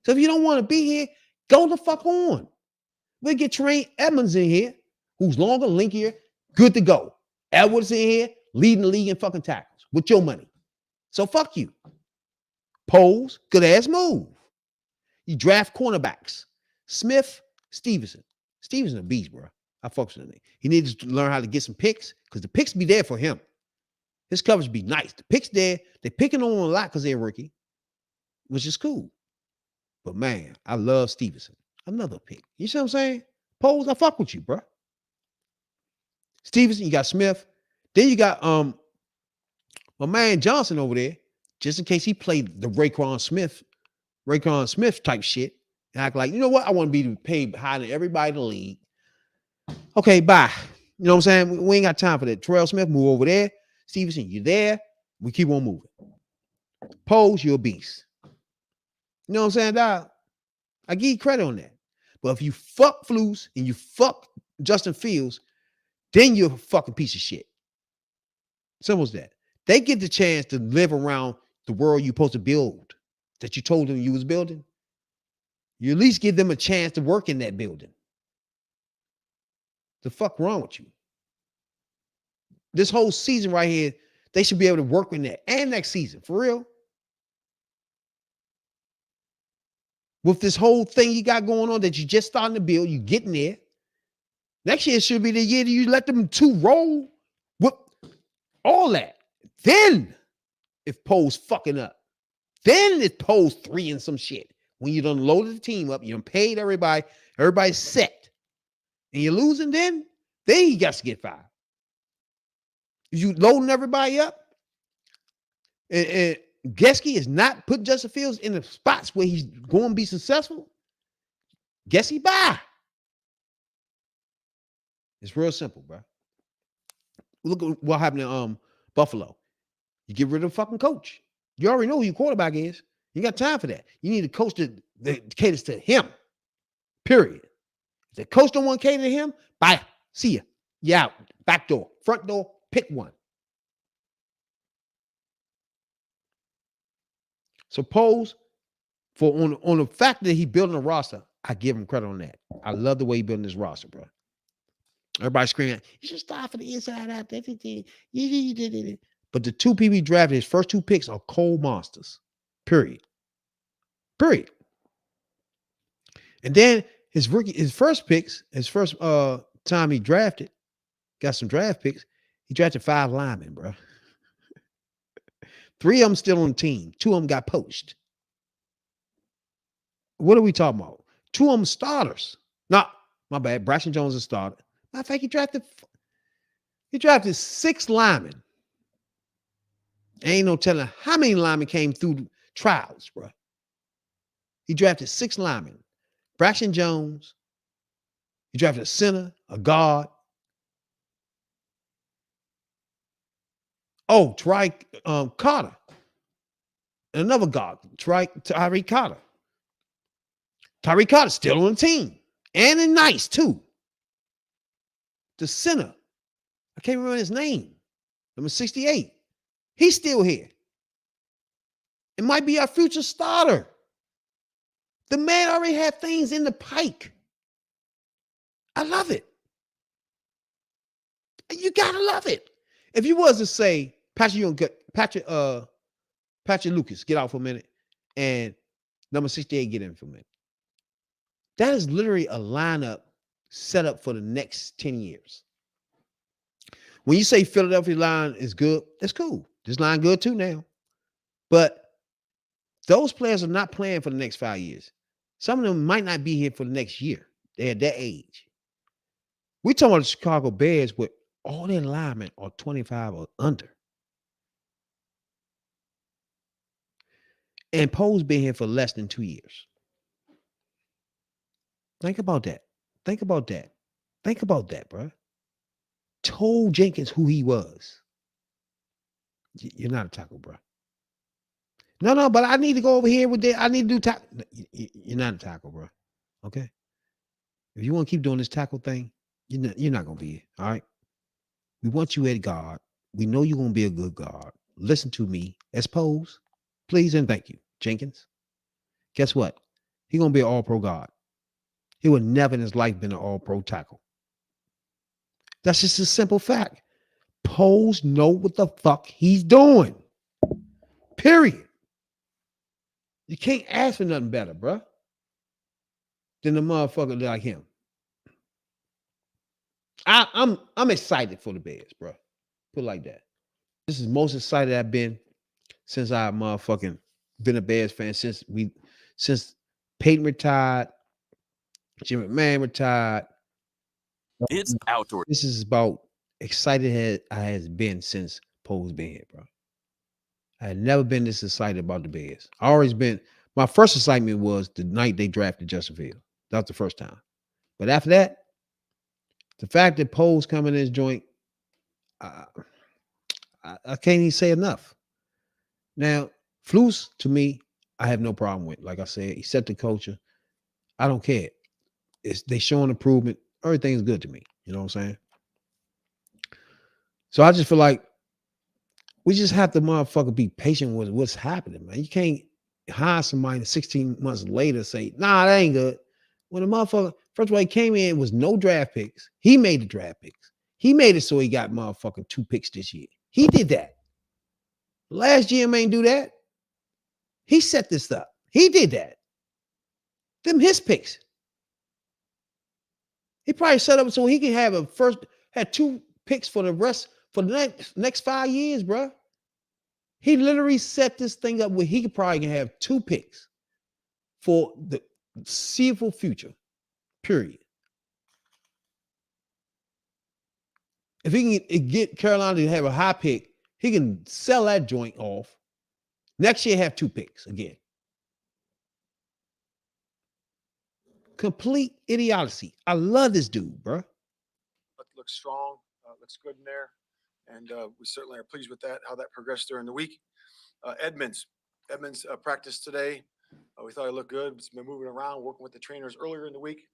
So if you don't want to be here, go the fuck on. We'll get Trey Edmonds in here, who's longer, linkier, good to go. Edwards in here, leading the league in fucking tackles with your money. So fuck you. Pose, good ass move. You draft cornerbacks. Smith, Stevenson. Stevenson a beast, bro. I fucks with him. He needs to learn how to get some picks because the picks be there for him. His coverage be nice. The picks there, they're picking on him a lot because they're a rookie, which is cool. But man, I love Stevenson. Another pick. You see what I'm saying? Pose, I fuck with you, bro. Stevenson, you got Smith. Then you got my man Johnson over there, just in case he played the Raekwon Smith type shit, and act like, you know what, I want to be paid higher than everybody in the league. Okay, bye. You know what I'm saying? We ain't got time for that. Terrell Smith, move over there. Stevenson, you there? We keep on moving. Pose, you're a beast. You know what I'm saying, dog? I give you credit on that. But if you fuck Flus and you fuck Justin Fields, then you're a fucking piece of shit. Simple as that. They get the chance to live around the world you're supposed to build that you told them you was building. You at least give them a chance to work in that building. The fuck wrong with you? This whole season right here, they should be able to work in that and next season, for real. With this whole thing you got going on that you just starting to build, you getting there. Next year should be the year that you let them two roll with all that. Then, if Poe's fucking up, then if Poe's 3 and some shit, when you done loaded the team up, you done paid everybody, everybody's set, and you're losing, then he got to get fired. You loading everybody up, and Gesky is not putting Justin Fields in the spots where he's going to be successful. Gesky, bye. It's real simple, bro. Look at what happened in Buffalo. You get rid of the fucking coach. You already know who your quarterback is. You got time for that. You need a coach that caters to him. Period. If the coach don't want to cater to him, bye. See ya. You out. Back door. Front door. Pick one. Suppose on the fact that he building a roster, I give him credit on that. I love the way he building this roster, bro. Everybody screaming, you should start for the inside out. But the two people he drafted, his first 2 picks are cold monsters. Period. And then his first time he drafted, got some draft picks. He drafted 5 linemen, bro. 3 of them still on the team. 2 of them got poached. What are we talking about? 2 of them starters. No, my bad. Braxton Jones is starter. Matter of fact, he drafted 6 linemen. Ain't no telling how many linemen came through trials, bro. He drafted 6 linemen. Braxton Jones. He drafted a center, a guard. Oh, Tyreek Carter. Another guard, Tyreek Carter. Tyreek Carter still on the team. And in nice, too. The center. I can't remember his name. Number 68. He's still here. It might be our future starter. The man already had things in the pike. I love it. You gotta love it. If you was to say, Patrick Lucas, get out for a minute, and number 68, get in for a minute. That is literally a lineup set up for the next 10 years. When you say Philadelphia line is good, that's cool. This line good too now. But those players are not playing for the next 5 years. Some of them might not be here for the next year. They're at that age. We're talking about the Chicago Bears where all their linemen are 25 or under. And Poe's been here for less than 2 years. Think about that. Think about that, bro. Told Jenkins who he was. You're not a tackle, bro. No, but I need to go over here with that. I need to do tackle. You're not a tackle, bro. Okay? If you want to keep doing this tackle thing, you're not going to be here, all right? We want you at guard. We know you're going to be a good guard. Listen to me. As Pose, please and thank you, Jenkins. Guess what? He's going to be an all-pro guard. He would never in his life been an all-pro tackle. That's just a simple fact. Pose know what the fuck he's doing. Period. You can't ask for nothing better, bro, than a motherfucker like him. I'm excited for the Bears, bro. Put it like that. This is the most excited I've been since I motherfucking been a Bears fan since Peyton retired, Jim McMahon retired. It's outdoor. This is about excited as I has been since Poe's been here, bro. I had never been this excited about the Bears. I always been. My first excitement was the night they drafted Justin Fields. That was the first time. But after that, the fact that Poles coming in this joint, I can't even say enough. Now, Flus to me, I have no problem with. Like I said, he set the culture. I don't care. They showing improvement. Everything's good to me. You know what I'm saying? So I just feel like we just have to motherfucker be patient with what's happening, man. You can't hire somebody 16 months later say, nah, that ain't good. When the motherfucker, first of all, he came in with no draft picks. He made the draft picks. He made it so he got motherfucking 2 picks this year. He did that. Last GM ain't do that. He set this up. He did that. Them his picks. He probably set up so he can have had 2 picks for the next 5 years, bro. He literally set this thing up where he could probably have 2 picks for the foreseeable future. Period. If he can get Carolina to have a high pick, he can sell that joint off. Next year, have 2 picks again. Complete idiocy. I love this dude, bro. Looks strong, looks good in there. And we certainly are pleased with that, how that progressed during the week. Edmonds practiced today. We thought he looked good. He's been moving around, working with the trainers earlier in the week.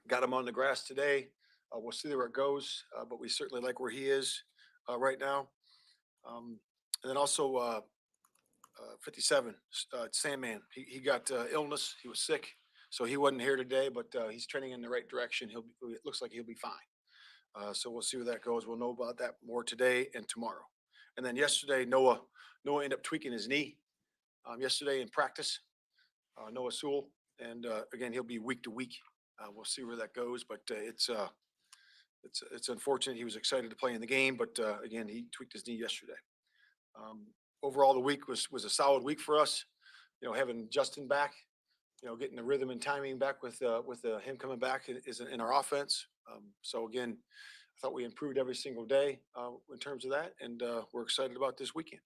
Got him on the grass today. We'll see where it goes, but we certainly like where he is right now. And then also 57, Sandman. He got illness. He was sick, so he wasn't here today, but he's trending in the right direction. It looks like he'll be fine. So we'll see where that goes. We'll know about that more today and tomorrow. And then yesterday, Noah ended up tweaking his knee yesterday in practice. Noah Sewell, and again, he'll be week to week. We'll see where that goes, but it's unfortunate. He was excited to play in the game, but again, he tweaked his knee yesterday. Overall, the week was a solid week for us. You know, having Justin back, you know, getting the rhythm and timing back with him coming back is in our offense. So again, I thought we improved every single day in terms of that, and we're excited about this weekend.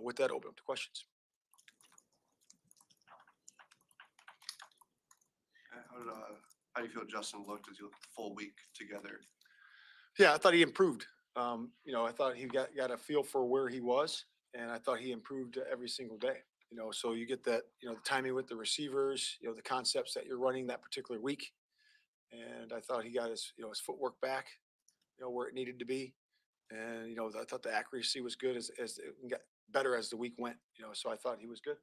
With that, open up to questions. How do you feel Justin looked as you looked at the full week together? Yeah, I thought he improved. You know, I thought he got a feel for where he was, and I thought he improved every single day. You know, so you get that, you know, the timing with the receivers, you know, the concepts that you're running that particular week. And I thought he got his footwork back, you know, where it needed to be. And, you know, I thought the accuracy was good as it got better as the week went, you know, so I thought he was good.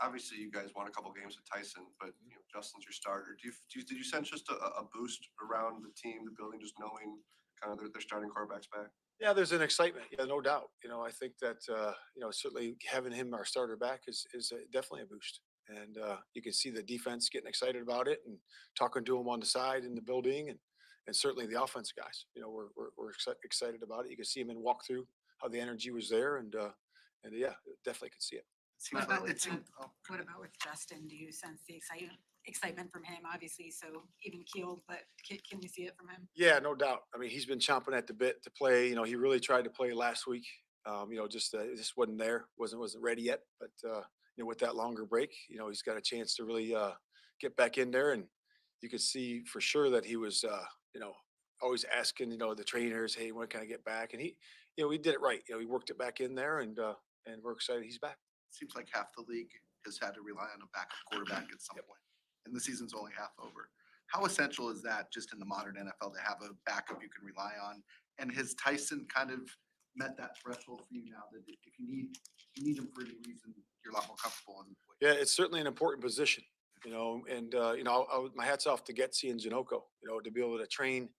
Obviously, you guys won a couple games with Tyson, but you know, Justin's your starter. Did you sense just a boost around the team, the building, just knowing kind of their starting quarterbacks back? Yeah, there's an excitement. Yeah, no doubt. You know, I think that you know, certainly having him our starter back is definitely a boost. And you can see the defense getting excited about it and talking to him on the side in the building, and certainly the offense guys. You know, we're excited about it. You can see him in walkthrough how the energy was there, and yeah, definitely could see it. What about with Justin? Do you sense the excitement from him? Obviously, so even keeled, but can you see it from him? Yeah, no doubt. I mean, he's been chomping at the bit to play. You know, he really tried to play last week. You know, just wasn't there, wasn't ready yet. But you know, with that longer break, you know, he's got a chance to really get back in there, and you could see for sure that he was, you know, always asking, you know, the trainers, hey, when can I get back? And he, you know, he did it right. You know, he worked it back in there, and we're excited he's back. Seems like half the league has had to rely on a backup quarterback at some point, and the season's only half over. How essential is that just in the modern NFL to have a backup you can rely on? And has Tyson kind of met that threshold for you now that if you need him for any reason, you're a lot more comfortable in? Yeah, it's certainly an important position, you know, and you know, my hat's off to Getsy and Janoko, you know, to be able to train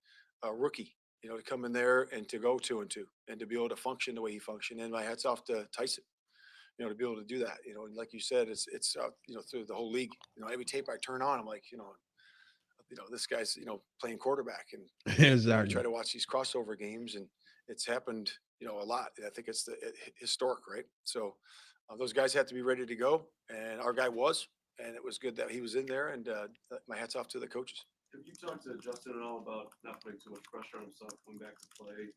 a rookie, you know, to come in there and to go 2-2 and to be able to function the way he functioned. And my hat's off to Tyson, you know, to be able to do that, you know, and like you said, it's you know, through the whole league, you know, every tape I turn on, I'm like, you know, this guy's, you know, playing quarterback, and I try to watch these crossover games, and it's happened, you know, a lot. I think it's historic, right? So those guys have to be ready to go, and our guy was, and it was good that he was in there, and my hat's off to the coaches. Have you talked to Justin at all about not putting too much pressure on himself coming back to play?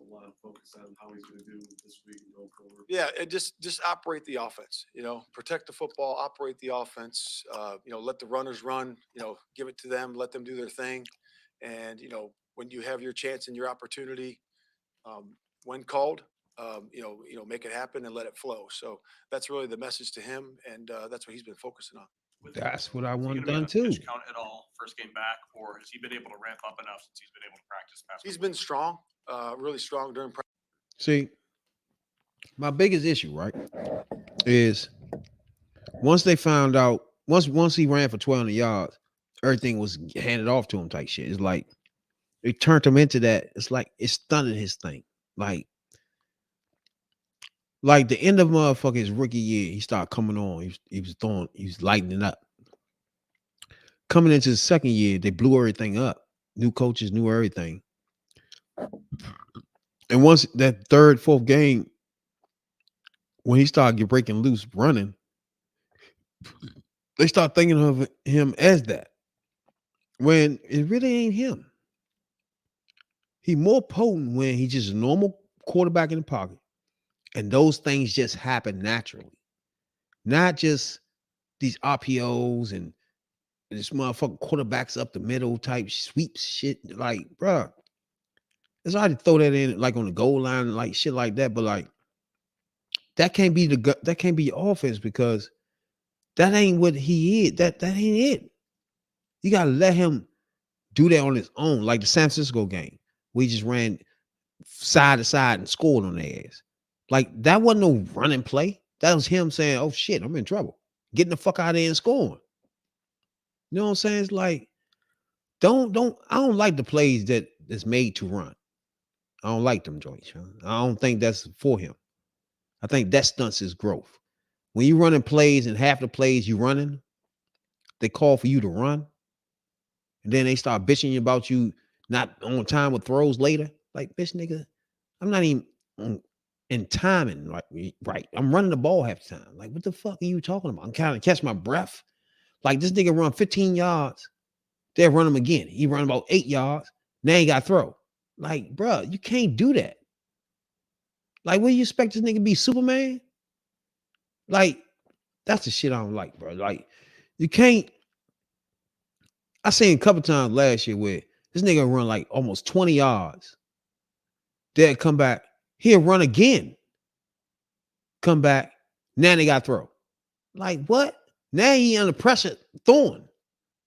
a lot of focus on how he's going to do this week and go forward. Yeah, and just operate the offense. Protect the football, operate the offense. Let the runners run. Give it to them, let them do their thing, and when you have your chance and your opportunity, when called, make it happen and let it flow. So that's really the message to him, and that's what he's been focusing on. That's what I Is he want gonna be on done a too. pitch count at all first game back, or has he been able to ramp up enough since he's been able to practice past? He's been strong, really strong during practice. See, my biggest issue, right, is once they found out, once he ran for 1,200 yards, everything was handed off to him type shit. It's like it turned him into that. It's like it stunted his thing. Like the end of motherfucker his rookie year, he started coming on. He was lightening up. Coming into the second year, they blew everything up. New coaches knew everything. And once that third, fourth game, when he started breaking loose running, they start thinking of him as that. When it really ain't him. He more potent when he's just a normal quarterback in the pocket. And those things just happen naturally. Not just these RPOs and this motherfucking quarterbacks up the middle type sweep shit. Like, bruh, it's hard to throw that in like on the goal line, like shit like that. But like, that can't be your offense because that ain't what he is. That ain't it. You gotta let him do that on his own, like the San Francisco game. We just ran side to side and scored on their ass. Like that wasn't no running play. That was him saying, "Oh shit, I'm in trouble. Getting the fuck out of there and scoring." You know what I'm saying? It's like, I don't like the plays that's made to run. I don't like them joints. Huh? I don't think that's for him. I think that stunts his growth. When you running plays and half the plays you running, they call for you to run. And then they start bitching about you not on time with throws later. Like, bitch, nigga, I'm not even in timing right. I'm running the ball half the time. Like, what the fuck are you talking about? I'm kind of catch my breath. Like, this nigga run 15 yards. They'll run him again. He run about 8 yards. Now he got to throw. Like, bro, you can't do that. Like, what do you expect this nigga to be, Superman? Like, that's the shit I don't like, bro. Like, you can't. I seen a couple times last year where this nigga run like almost 20 yards. They'll come back. He'll run again. Come back. Now they got to throw. Like, what? Now he under pressure throwing.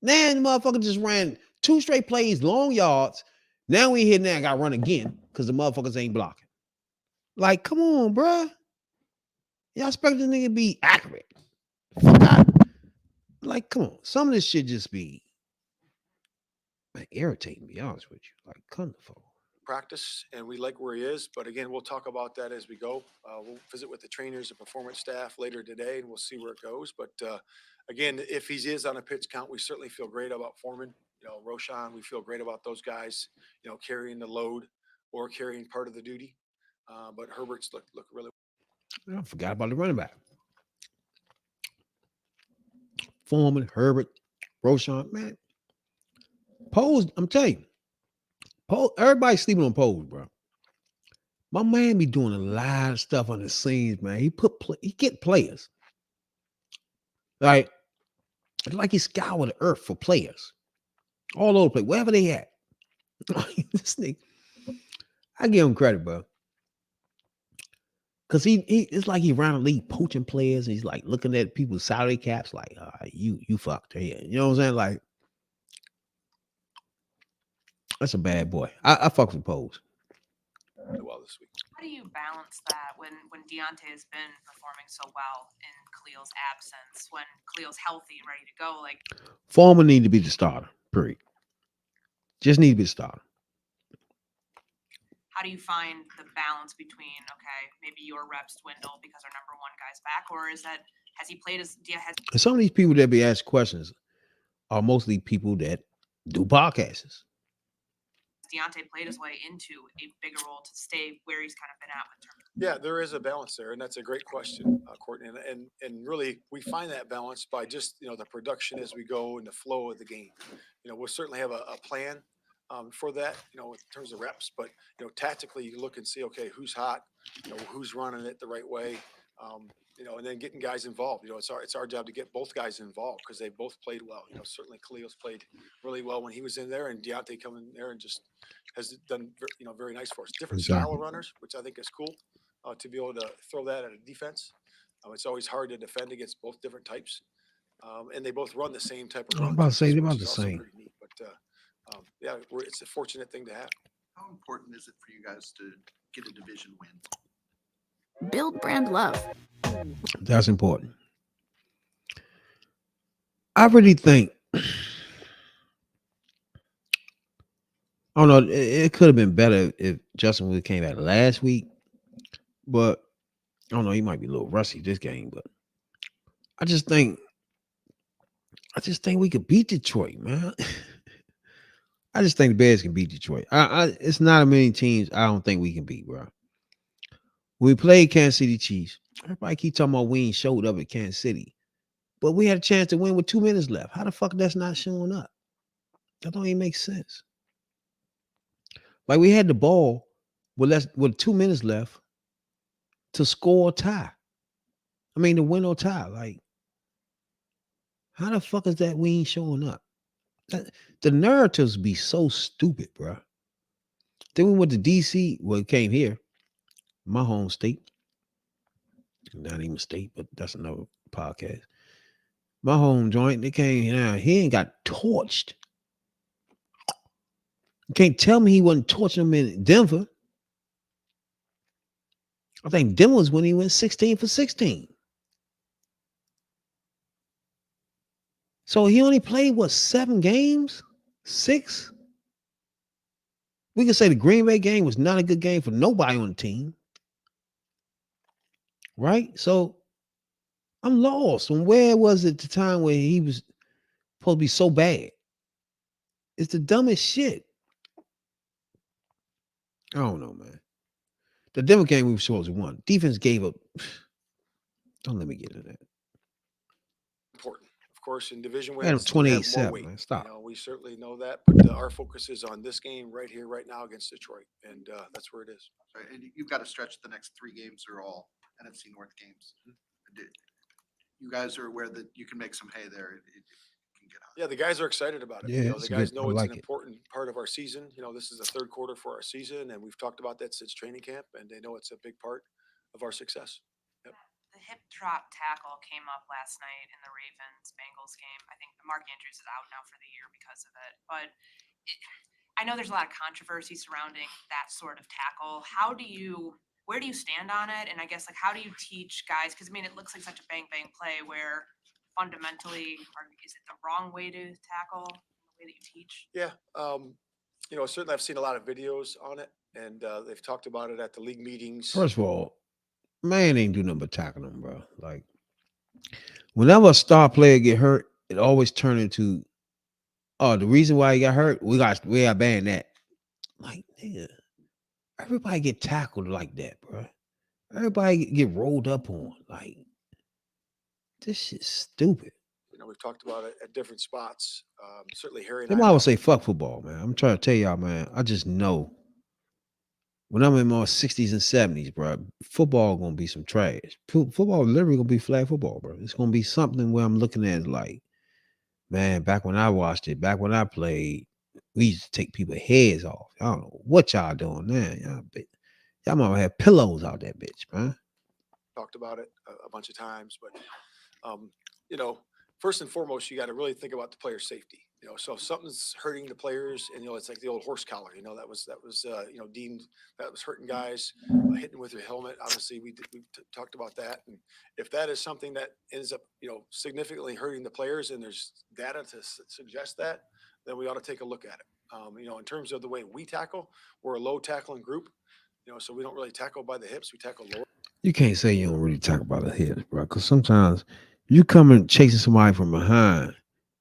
Now the motherfucker just ran 2 straight plays, long yards. Now we here now got to run again because the motherfuckers ain't blocking. Like, come on, bro. Y'all expect this nigga to be accurate. Fuck out. Like, come on. Some of this shit just be irritating, to be honest with you. Like, come the fuck. Practice, and we like where he is. But again, we'll talk about that as we go. We'll visit with the trainers and performance staff later today, and we'll see where it goes. But again, if he is on a pitch count, we certainly feel great about Foreman. Roshan, we feel great about those guys. Carrying the load or carrying part of the duty. But Herbert's look really. I forgot about the running back. Foreman, Herbert, Roshan, man. Pose, I'm telling you. Pose, everybody's sleeping on Pose, bro. My man be doing a lot of stuff on the scenes, man. He get players. Like he scoured the earth for players. All over the place, wherever they at. This nigga, I give him credit, bro. Cause he it's like he around the league poaching players, and he's like looking at people's salary caps, like, you fucked here. You know what I'm saying? Like, that's a bad boy. I fuck with Pose. Well this week. How do you balance that when Deontay has been performing so well in Khalil's absence, when Khalil's healthy and ready to go? Like, Foreman need to be the starter, period. Just need to be the starter. how do you find the balance between, okay, maybe your reps dwindle because our number one guy's back, or is that, has he played as, And some of these people that be asked questions are mostly people that do podcasts. Deontay played his way into a bigger role to stay where he's kind of been at with terms? Yeah, there is a balance there, and that's a great question, Courtney. And really, we find that balance by just the production as we go and the flow of the game. We'll certainly have a plan for that, in terms of reps. But, tactically, you look and see, okay, who's hot, who's running it the right way, and then getting guys involved. It's our job to get both guys involved because they both played well. Certainly Khalil's played really well when he was in there, and Deontay coming in there and just has done, very nice for us. Different style Exactly. of runners, which I think is cool to be able to throw that at a defense. It's always hard to defend against both different types. And they both run the same type of I'm runs. about to say they're which about is the also same. pretty neat. But yeah, it's a fortunate thing to have. How important is it for you guys to get a division win? Build brand love. That's important. I really think, I don't know, it could have been better if Justin Wood came back last week, but I don't know, he might be a little rusty this game, but I just think we could beat Detroit, man. I just think the Bears can beat Detroit. It's not a many teams I don't think we can beat, bro. When we played Kansas City Chiefs, everybody keep talking about we ain't showed up at Kansas City, but we had a chance to win with 2 minutes left. How the fuck that's not showing up? That don't even make sense. Like we had the ball with 2 minutes left to score a tie. I mean, to win or tie. Like, how the fuck is that we ain't showing up? The narratives be so stupid, bro. Then we went to DC. Well, it came here, my home state. Not even state, but that's another podcast. My home joint, they came here. He ain't got torched. You can't tell me he wasn't torching them in Denver. I think Denver was when he went 16 for 16. So he only played, 7 games? 6? We can say the Green Bay game was not a good game for nobody on the team. Right? So I'm lost. And where was it the time where he was supposed to be so bad? It's the dumbest shit. I don't know, man. The Denver game we were supposed to win. Defense gave up. Don't let me get into that. Important. Of course, in division We had wins, them we have 28-7, more weight. man. Stop. We certainly know that, but our focus is on this game right here, right now against Detroit, and that's where it is. Right, and you've got to stretch the next 3 games are all NFC North games. You guys are aware that you can make some hay there. It can get hot. Yeah, the guys are excited about it. Yeah, The it's guys good. I know it's like an it. important part of our season. This is the third quarter for our season, and we've talked about that since training camp, and they know it's a big part of our success. The hip drop tackle came up last night in the Ravens-Bengals game. I think Mark Andrews is out now for the year because of it. But I know there's a lot of controversy surrounding that sort of tackle. Where do you stand on it? And I guess, how do you teach guys? Because, it looks like such a bang-bang play where fundamentally, is it the wrong way to tackle, the way that you teach? Yeah, certainly I've seen a lot of videos on it, and they've talked about it at the league meetings. First of all, man ain't do nothing but tackle them, bro. Like, whenever a star player get hurt, it always turn into, the reason why he got hurt, we got ban that. Like, nigga, everybody get tackled like that, bro. Everybody get rolled up on. Like, this shit's stupid. We've talked about it at different spots. Certainly Harry and Them I would say fuck football, man. I'm trying to tell y'all, man. I just know when I'm in my 60s and 70s, bro, football gonna be some trash. Football literally gonna be flag football, bro. It's gonna be something where I'm looking at it like, man, back when I watched it, back when I played, we used to take people's heads off. I don't know what y'all doing now. Y'all might have pillows out that bitch, man. Talked about it a bunch of times, but first and foremost, you got to really think about the player safety. So if something's hurting the players, and it's like the old horse collar. That was deemed that was hurting guys, hitting with your helmet. Obviously, we talked about that, and if that is something that ends up significantly hurting the players, and there's data to suggest that, then we ought to take a look at it. In terms of the way we tackle, we're a low tackling group. So we don't really tackle by the hips. We tackle lower. You can't say you don't really talk about the hips, bro, because sometimes you coming chasing somebody from behind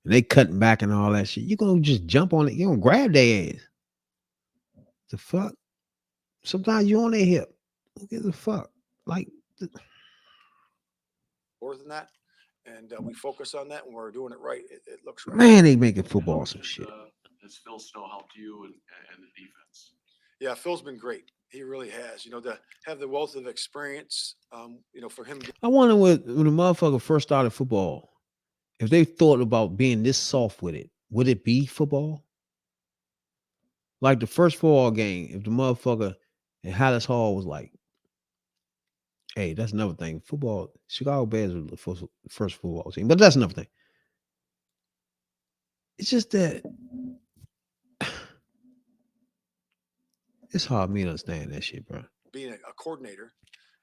and they cutting back and all that shit. You're going to just jump on it. You're going to grab their ass. The fuck? Sometimes you on their hip. Who gives a fuck? Like, more than that. And we focus on that when we're doing it right. It looks right. Man, they making football some shit. Has Phil Snow helped you and the defense? Yeah, Phil's been great. He really has. To have the wealth of experience, for him. I wonder when the motherfucker first started football, if they thought about being this soft with it, would it be football? Like the first football game, if the motherfucker at Hallis Hall was like, hey, that's another thing. Football, Chicago Bears were the first football team, but that's another thing. It's just that it's hard for me to understand that shit, bro. Being a coordinator,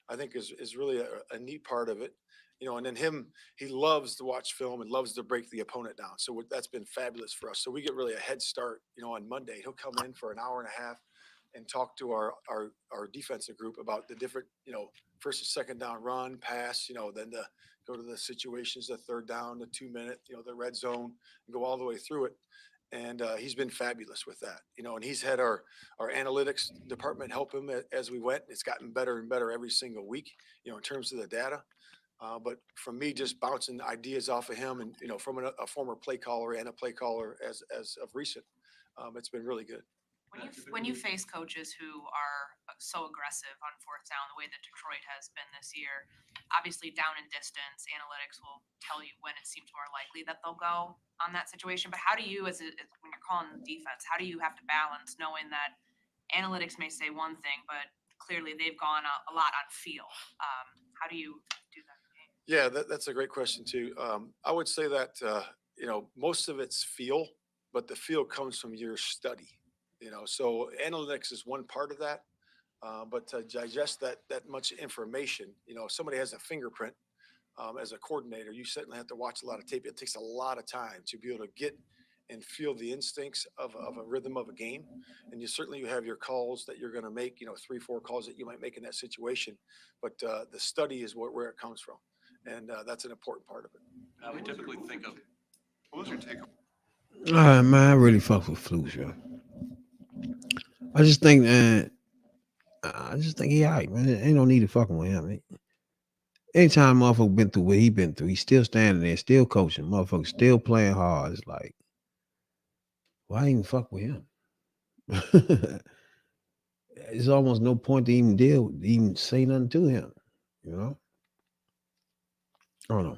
I think is really a neat part of it. And then he loves to watch film and loves to break the opponent down. So that's been fabulous for us. So we get really a head start, on Monday. He'll come in for an hour and a half and talk to our defensive group about the different, first and second down run, pass, then to go to the situations, the third down, the 2-minute, the red zone, and go all the way through it. And he's been fabulous with that, and he's had our analytics department help him as we went. It's gotten better and better every single week, in terms of the data. But from me, just bouncing ideas off of him and, from a former play caller and a play caller as of recent, it's been really good. When you face coaches who are so aggressive on fourth down, the way that Detroit has been this year, obviously down in distance, analytics will tell you when it seems more likely that they'll go on that situation. But how do you, when you're calling defense, how do you have to balance knowing that analytics may say one thing, but clearly they've gone a lot on feel? How do you do that? Yeah, that's a great question too. I would say that, most of it's feel, but the feel comes from your study. So analytics is one part of that, but to digest that much information, if somebody has a fingerprint, as a coordinator, you certainly have to watch a lot of tape. It takes a lot of time to be able to get and feel the instincts of a rhythm of a game. And you have your calls that you're going to make, 3-4 calls that you might make in that situation. But the study is where it comes from. And that's an important part of it. We typically think of. What was your take? All right, man, I really fuck with Flus, yo. I just think he all right, man. Ain't no need to fucking with him. Anytime motherfucker been through what he been through, he's still standing there, still coaching, motherfucker still playing hard. It's like, why even fuck with him? There's almost no point to even say nothing to him, I don't know.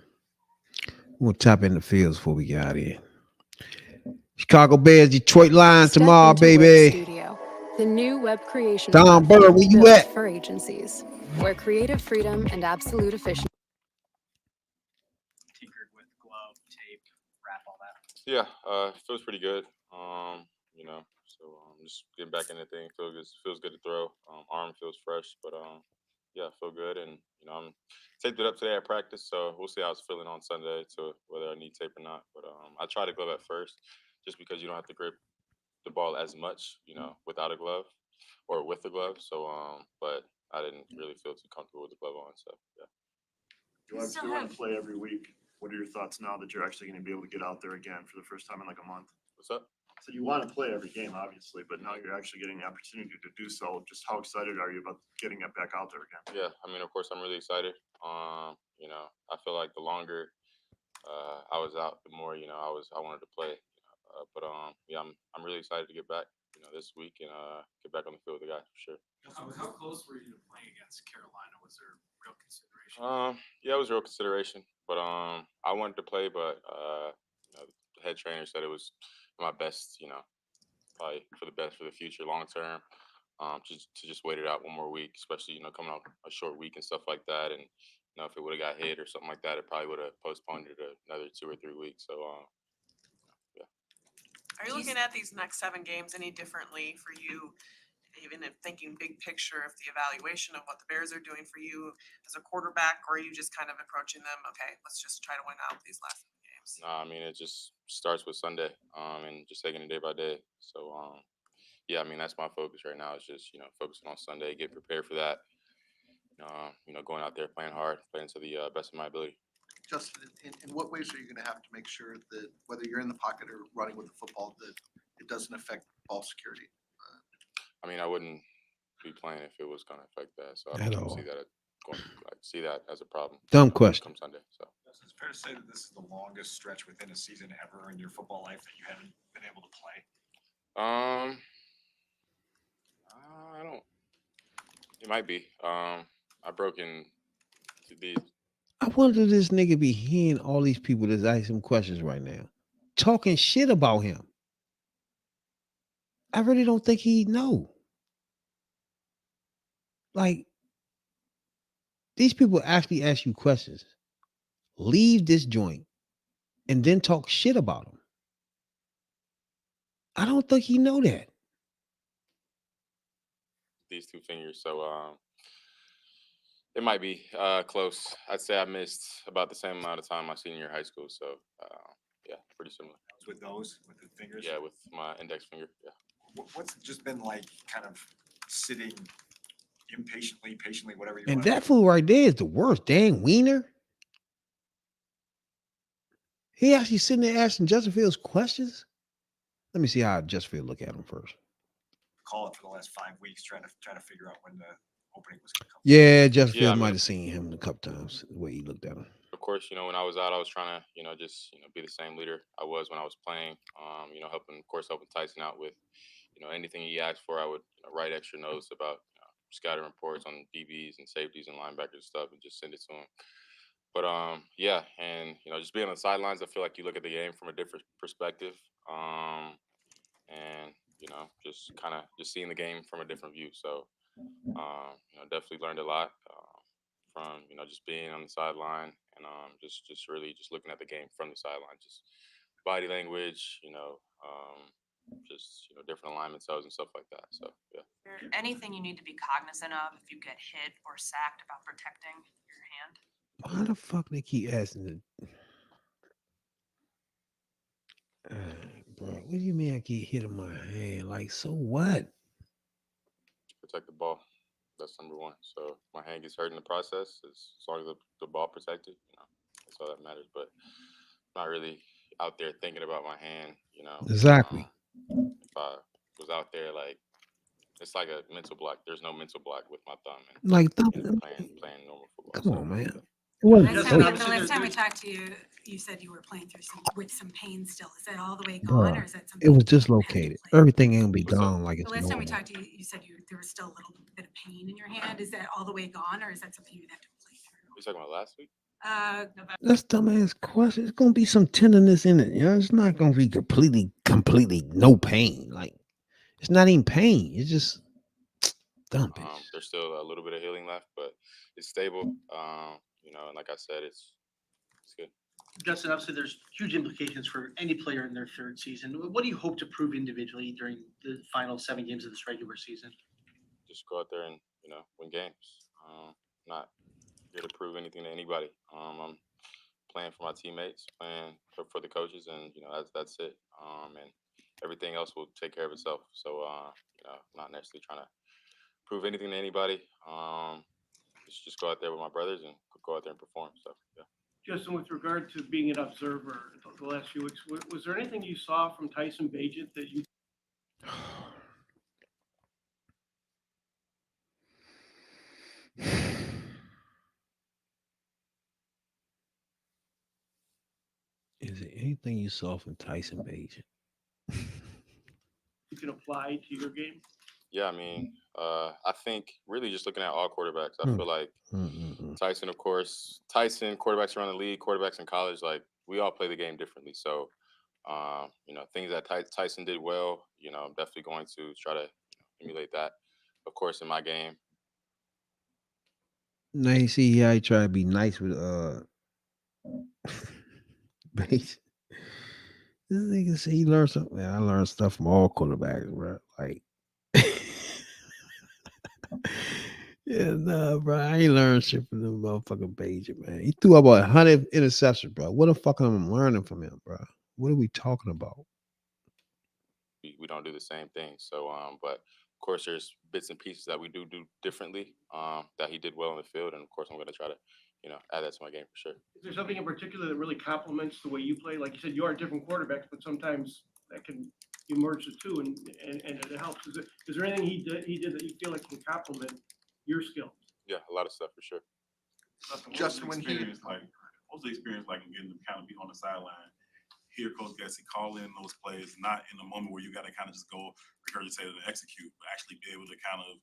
We'll tap in the fields before we get out of here. Chicago Bears, Detroit Lions Step tomorrow, into baby. Work Studio, the new web creation Don platform Bird, where you built at? for agencies, where creative freedom and absolute efficiency. Tinkered with glove, tape, wrap, all that. Yeah, feels pretty good. Just getting back in the thing. Feels good to throw. Arm feels fresh, but yeah, feel good. And I'm taped it up today at practice, so we'll see how it's feeling on Sunday to whether I need tape or not. But I try to glove at first, just because you don't have to grip the ball as much, without a glove or with the glove. So, but I didn't really feel too comfortable with the glove on. So yeah. You obviously want to play every week. What are your thoughts now that you're actually going to be able to get out there again for the first time in like a month? What's up? So you want to play every game, obviously, but now you're actually getting the opportunity to do so. Just how excited are you about getting it back out there again? Yeah, of course, I'm really excited. I feel like the longer I was out, the more I wanted to play. Yeah, I'm really excited to get back, this week and get back on the field with the guys for sure. How close were you to playing against Carolina? Was there real consideration? Yeah, it was real consideration, but I wanted to play, but the head trainer said it was my best, probably for the best for the future, long term. To just wait it out one more week, especially coming off a short week and stuff like that, and if it would have got hit or something like that, it probably would have postponed it another 2 or 3 weeks. So yeah. Are you looking at these next 7 games any differently for you, even if thinking big picture of the evaluation of what the Bears are doing for you as a quarterback, or are you just kind of approaching them, okay, let's just try to win out these last 7 games? No, it just starts with Sunday, and just taking it day by day. So yeah, that's my focus right now. Is just focusing on Sunday, get prepared for that. Going out there playing hard, playing to the best of my ability. Justin, in what ways are you going to have to make sure that whether you're in the pocket or running with the football, that it doesn't affect ball security? I wouldn't be playing if it was going to affect that. So I At don't all. see that as a problem. Dumb question. Come Sunday. So It's fair to say that this is the longest stretch within a season ever in your football life that you haven't been able to play. I don't. It might be. I broke into these. I wonder if this nigga be hearing all these people that's asking him questions right now, talking shit about him. I really don't think he know. Like, these people actually ask you questions. Leave this joint and then talk shit about him. I don't think he know that. These two fingers. So it might be close. I'd say I missed about the same amount of time my senior year of high school. So yeah, pretty similar. With those, with the fingers? Yeah, with my index finger. Yeah. What's it just been like kind of sitting impatiently, patiently, whatever you And want? that fool right there is the worst. Dan Wiener. He actually sitting there asking Justin Fields questions. Let me see how Justin Fields look at him first. Call it for the last 5 weeks, trying to figure out when the opening was going to come. Yeah, Justin Yeah, Fields I might mean- have seen him a couple times, the way he looked at him. Of course, when I was out, I was trying to, just, be the same leader I was when I was playing. Helping Tyson out with, anything he asked for. I would write extra notes about scouting reports on DBs and safeties and linebackers and stuff, and just send it to him. But yeah, and just being on the sidelines, I feel like you look at the game from a different perspective, and just kind of just seeing the game from a different view. So definitely learned a lot from just being on the sideline and just really just looking at the game from the sideline, just body language, just different alignment cells and stuff like that. So yeah. Is there anything you need to be cognizant of if you get hit or sacked about protecting your hand? Why the fuck they keep asking the bro, what do you mean I get hit in my hand? Like, so what? Protect the ball. That's number one. So if my hand gets hurt in the process, as long as the ball protected, that's all that matters. But not really out there thinking about my hand, Exactly. If I was out there, like, it's like a mental block. There's no mental block with my thumb and Like, playing normal football. come on, man. It The wasn't last time we talked to you, you said you were playing through with some pain still. Is that all the way Bruh, gone, or is that something? it was dislocated. Everything ain't gonna be gone like The it's last time we normal. talked to you, you said there was still a little bit of pain in your hand. Is that all the way gone, or is that something you'd have to play You talking about last week? through? That's dumbass question. It's gonna be some tenderness in it. It's not gonna be completely no pain. Like, it's not even pain. It's just dumb. There's still a little bit of healing left, but it's stable. And like I said, it's good. Justin, obviously there's huge implications for any player in their third season. What do you hope to prove individually during the final 7 games of this regular season? Just go out there and win games. Not here to prove anything to anybody. I'm playing for my teammates, playing for the coaches, and that's it. And everything else will take care of itself. So not necessarily trying to prove anything to anybody. Just go out there with my brothers and go out there and perform. So yeah. Justin, with regard to being an observer the last few weeks, was there anything you saw from Tyson Bagent that you? Is there anything you saw from Tyson Bagent? You can apply to your game? Yeah, I mean, I think really just looking at all quarterbacks, I feel like Tyson, of course, quarterbacks around the league, quarterbacks in college, like we all play the game differently. So, things that Tyson did well, I'm definitely going to try to emulate that. Of course, in my game. Now you see how he try to be nice with Bagent. This nigga say he learned something. Man, I learned stuff from all quarterbacks, bro. Like, yeah, nah, bro. I ain't learned shit from them motherfucking Bagent, man. He threw about 100 interceptions, bro. What the fuck am I learning from him, bro? What are we talking about? We don't do the same thing. So, but of course, there's bits and pieces that we do differently that he did well in the field. And of course, I'm going to try to, add that to my game for sure. Is there something in particular that really complements the way you play? Like you said, you are different quarterbacks, but sometimes that can you merge the two and it helps. Is there anything he did that you feel like can complement your skills? Yeah, a lot of stuff for sure. Justin, when he what was the experience like in getting him kind of be on the sideline, hear Coach Gessie call in those plays, not in a moment where you got to kind of just go regurgitate it and execute, but actually be able to kind of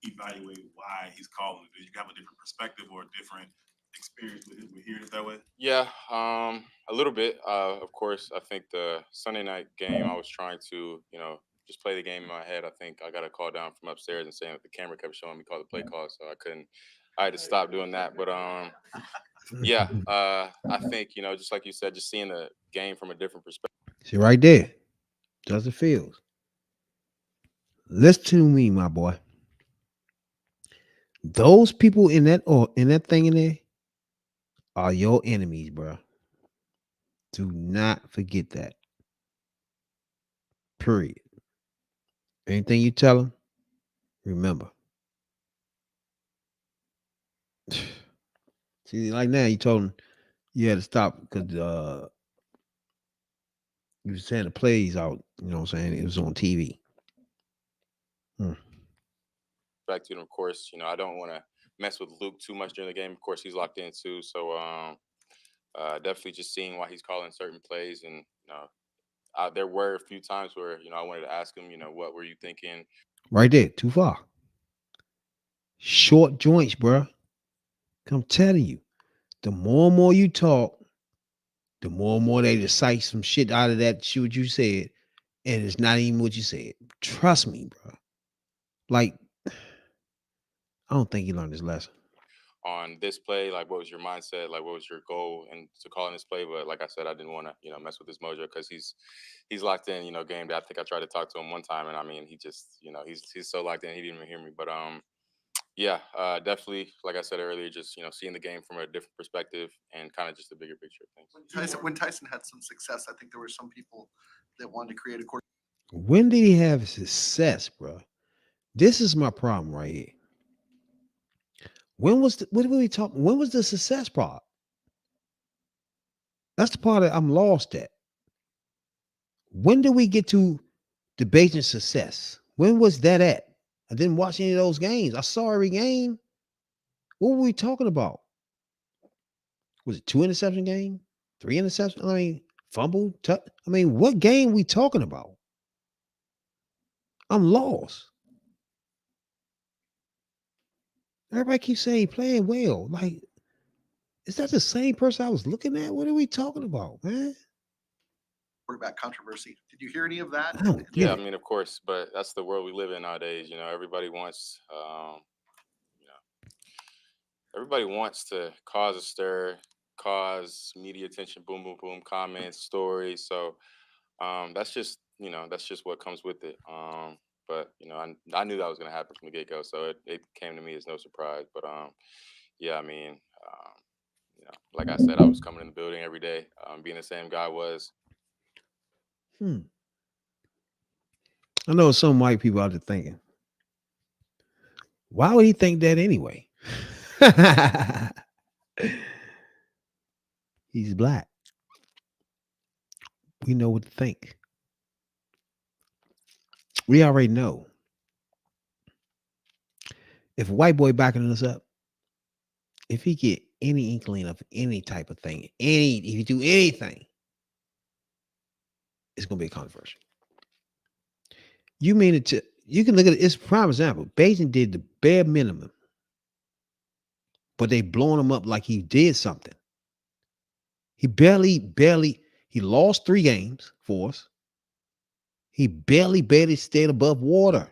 evaluate why he's calling it? Do you have a different perspective or a different experience with hearing it that way? Yeah, a little bit. Of course, I think the Sunday night game, I was trying to, just play the game in my head. I think I got a call down from upstairs and saying that the camera kept showing me call the play call, so I had to stop doing that. But yeah, I think, just like you said, just seeing the game from a different perspective. See right there, Justin Fields. Listen to me, my boy. Those people in that thing in there are your enemies, bro. Do not forget that. Period. Anything you tell them, remember. See, like now you told them you had to stop because you were saying the plays out. You know what I'm saying? It was on TV. Back to them, of course, I don't want to mess with Luke too much during the game. Of course, he's locked in too. So definitely just seeing why he's calling certain plays. And, there were a few times where, I wanted to ask him, what were you thinking? Right there, too far. Short joints, bro. I'm telling you, the more and more you talk, the more and more they recite some shit out of that shit what you said, and it's not even what you said. Trust me, bro. Like, I don't think he learned his lesson. On this play, like, what was your mindset? Like, what was your goal and to calling this play? But like I said, I didn't want to, mess with his mojo because he's locked in, game day. I think I tried to talk to him one time, and I mean, he just, he's so locked in, he didn't even hear me. But yeah, definitely, like I said earlier, just seeing the game from a different perspective and kind of just a bigger picture of things. When Tyson had some success, I think there were some people that wanted to create a quarter. When did he have success, bro? This is my problem right here. When was when was the success part? That's the part that I'm lost at. When did we get to debating success? When was that at? I didn't watch any of those games. I saw every game. What were we talking about? Was it 2 interception game? 3 interceptions? I mean, fumble? What game we talking about? I'm lost. Everybody keeps saying playing well. Like, is that the same person I was looking at? What are we talking about, man? Quarterback controversy. Did you hear any of that? Yeah, I mean, of course, but that's the world we live in nowadays. Everybody wants, everybody wants to cause a stir, cause media attention, boom, boom, boom, comments, stories. So that's just what comes with it. But I knew that was going to happen from the get go, so it came to me as no surprise. But yeah, I mean, like I said, I was coming in the building every day, being the same guy was. I know some white people out there thinking, why would he think that anyway? He's black. We know what to think. We already know. If a white boy backing us up, if he get any inkling of any type of thing, if you do anything, it's gonna be controversial. You mean it to you can look at it, it's a prime example. Beijing did the bare minimum, but they blowing him up like he did something. He he lost 3 games for us. He barely stayed above water,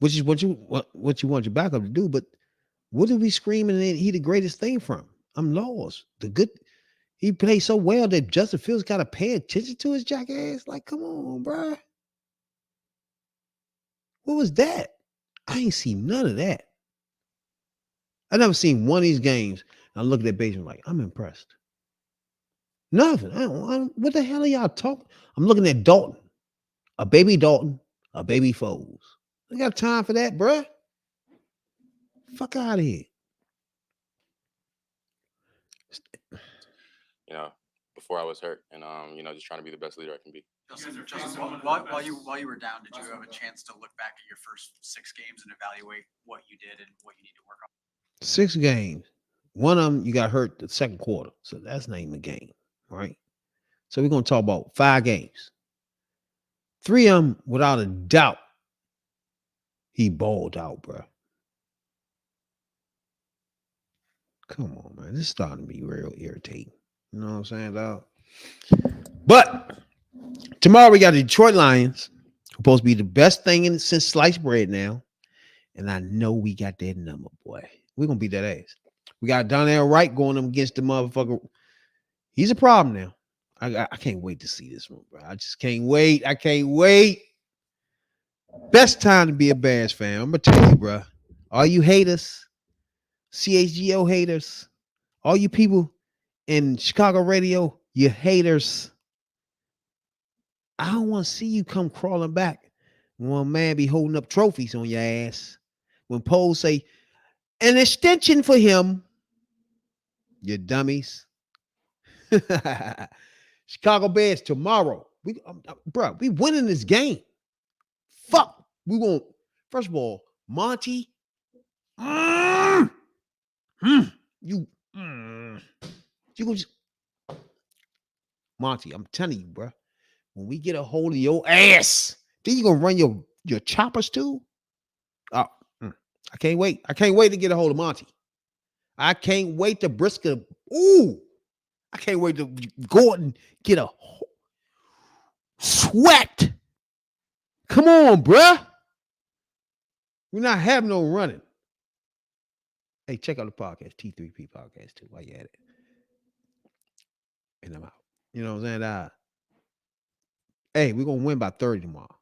which is what you want your backup to do. But what are we screaming that he the greatest thing from? I'm lost. He played so well that Justin Fields got to pay attention to his jackass. Like, come on, bro. What was that? I ain't seen none of that. I never seen one of these games. I look at that Beijing like, I'm impressed. Nothing. What the hell are y'all talking? I'm looking at Dalton, a baby Foles. I got time for that, bruh. Fuck out of here. Before I was hurt, and just trying to be the best leader I can be. Justin, while you were down, did you have a chance to look back at your first 6 games and evaluate what you did and what you need to work on? 6 games. One of them you got hurt the second quarter, so that's not even a game. right? So we're gonna talk about 5 games. 3 of them, without a doubt, he balled out, bro. Come on, man. This is starting to be real irritating. You know what I'm saying, dog? But tomorrow we got the Detroit Lions, supposed to be the best thing since sliced bread now. And I know we got that number, boy. We're gonna beat that ass. We got Donnell Wright going up against the motherfucker. He's a problem now. I can't wait to see this one, bro. I just can't wait. I can't wait. Best time to be a Bears fan. I'm gonna tell you, bro. All you haters, CHGO haters, all you people in Chicago radio, you haters. I don't want to see you come crawling back when one man be holding up trophies on your ass. When polls say an extension for him, you dummies. Chicago Bears tomorrow. Bro, we winning this game. Fuck. We won't. First of all, Monty. You gonna just Monty, I'm telling you, bro. When we get a hold of your ass, then you gonna run your choppers too. Oh, I can't wait. I can't wait to get a hold of Monty. I can't wait to Brisker. Ooh, I can't wait to go and get a sweat. Come on, bruh. We're not having no running. Hey, check out the podcast, T3P podcast too, while you at it. And I'm out. You know what I'm saying? Hey, we're gonna win by 30 tomorrow.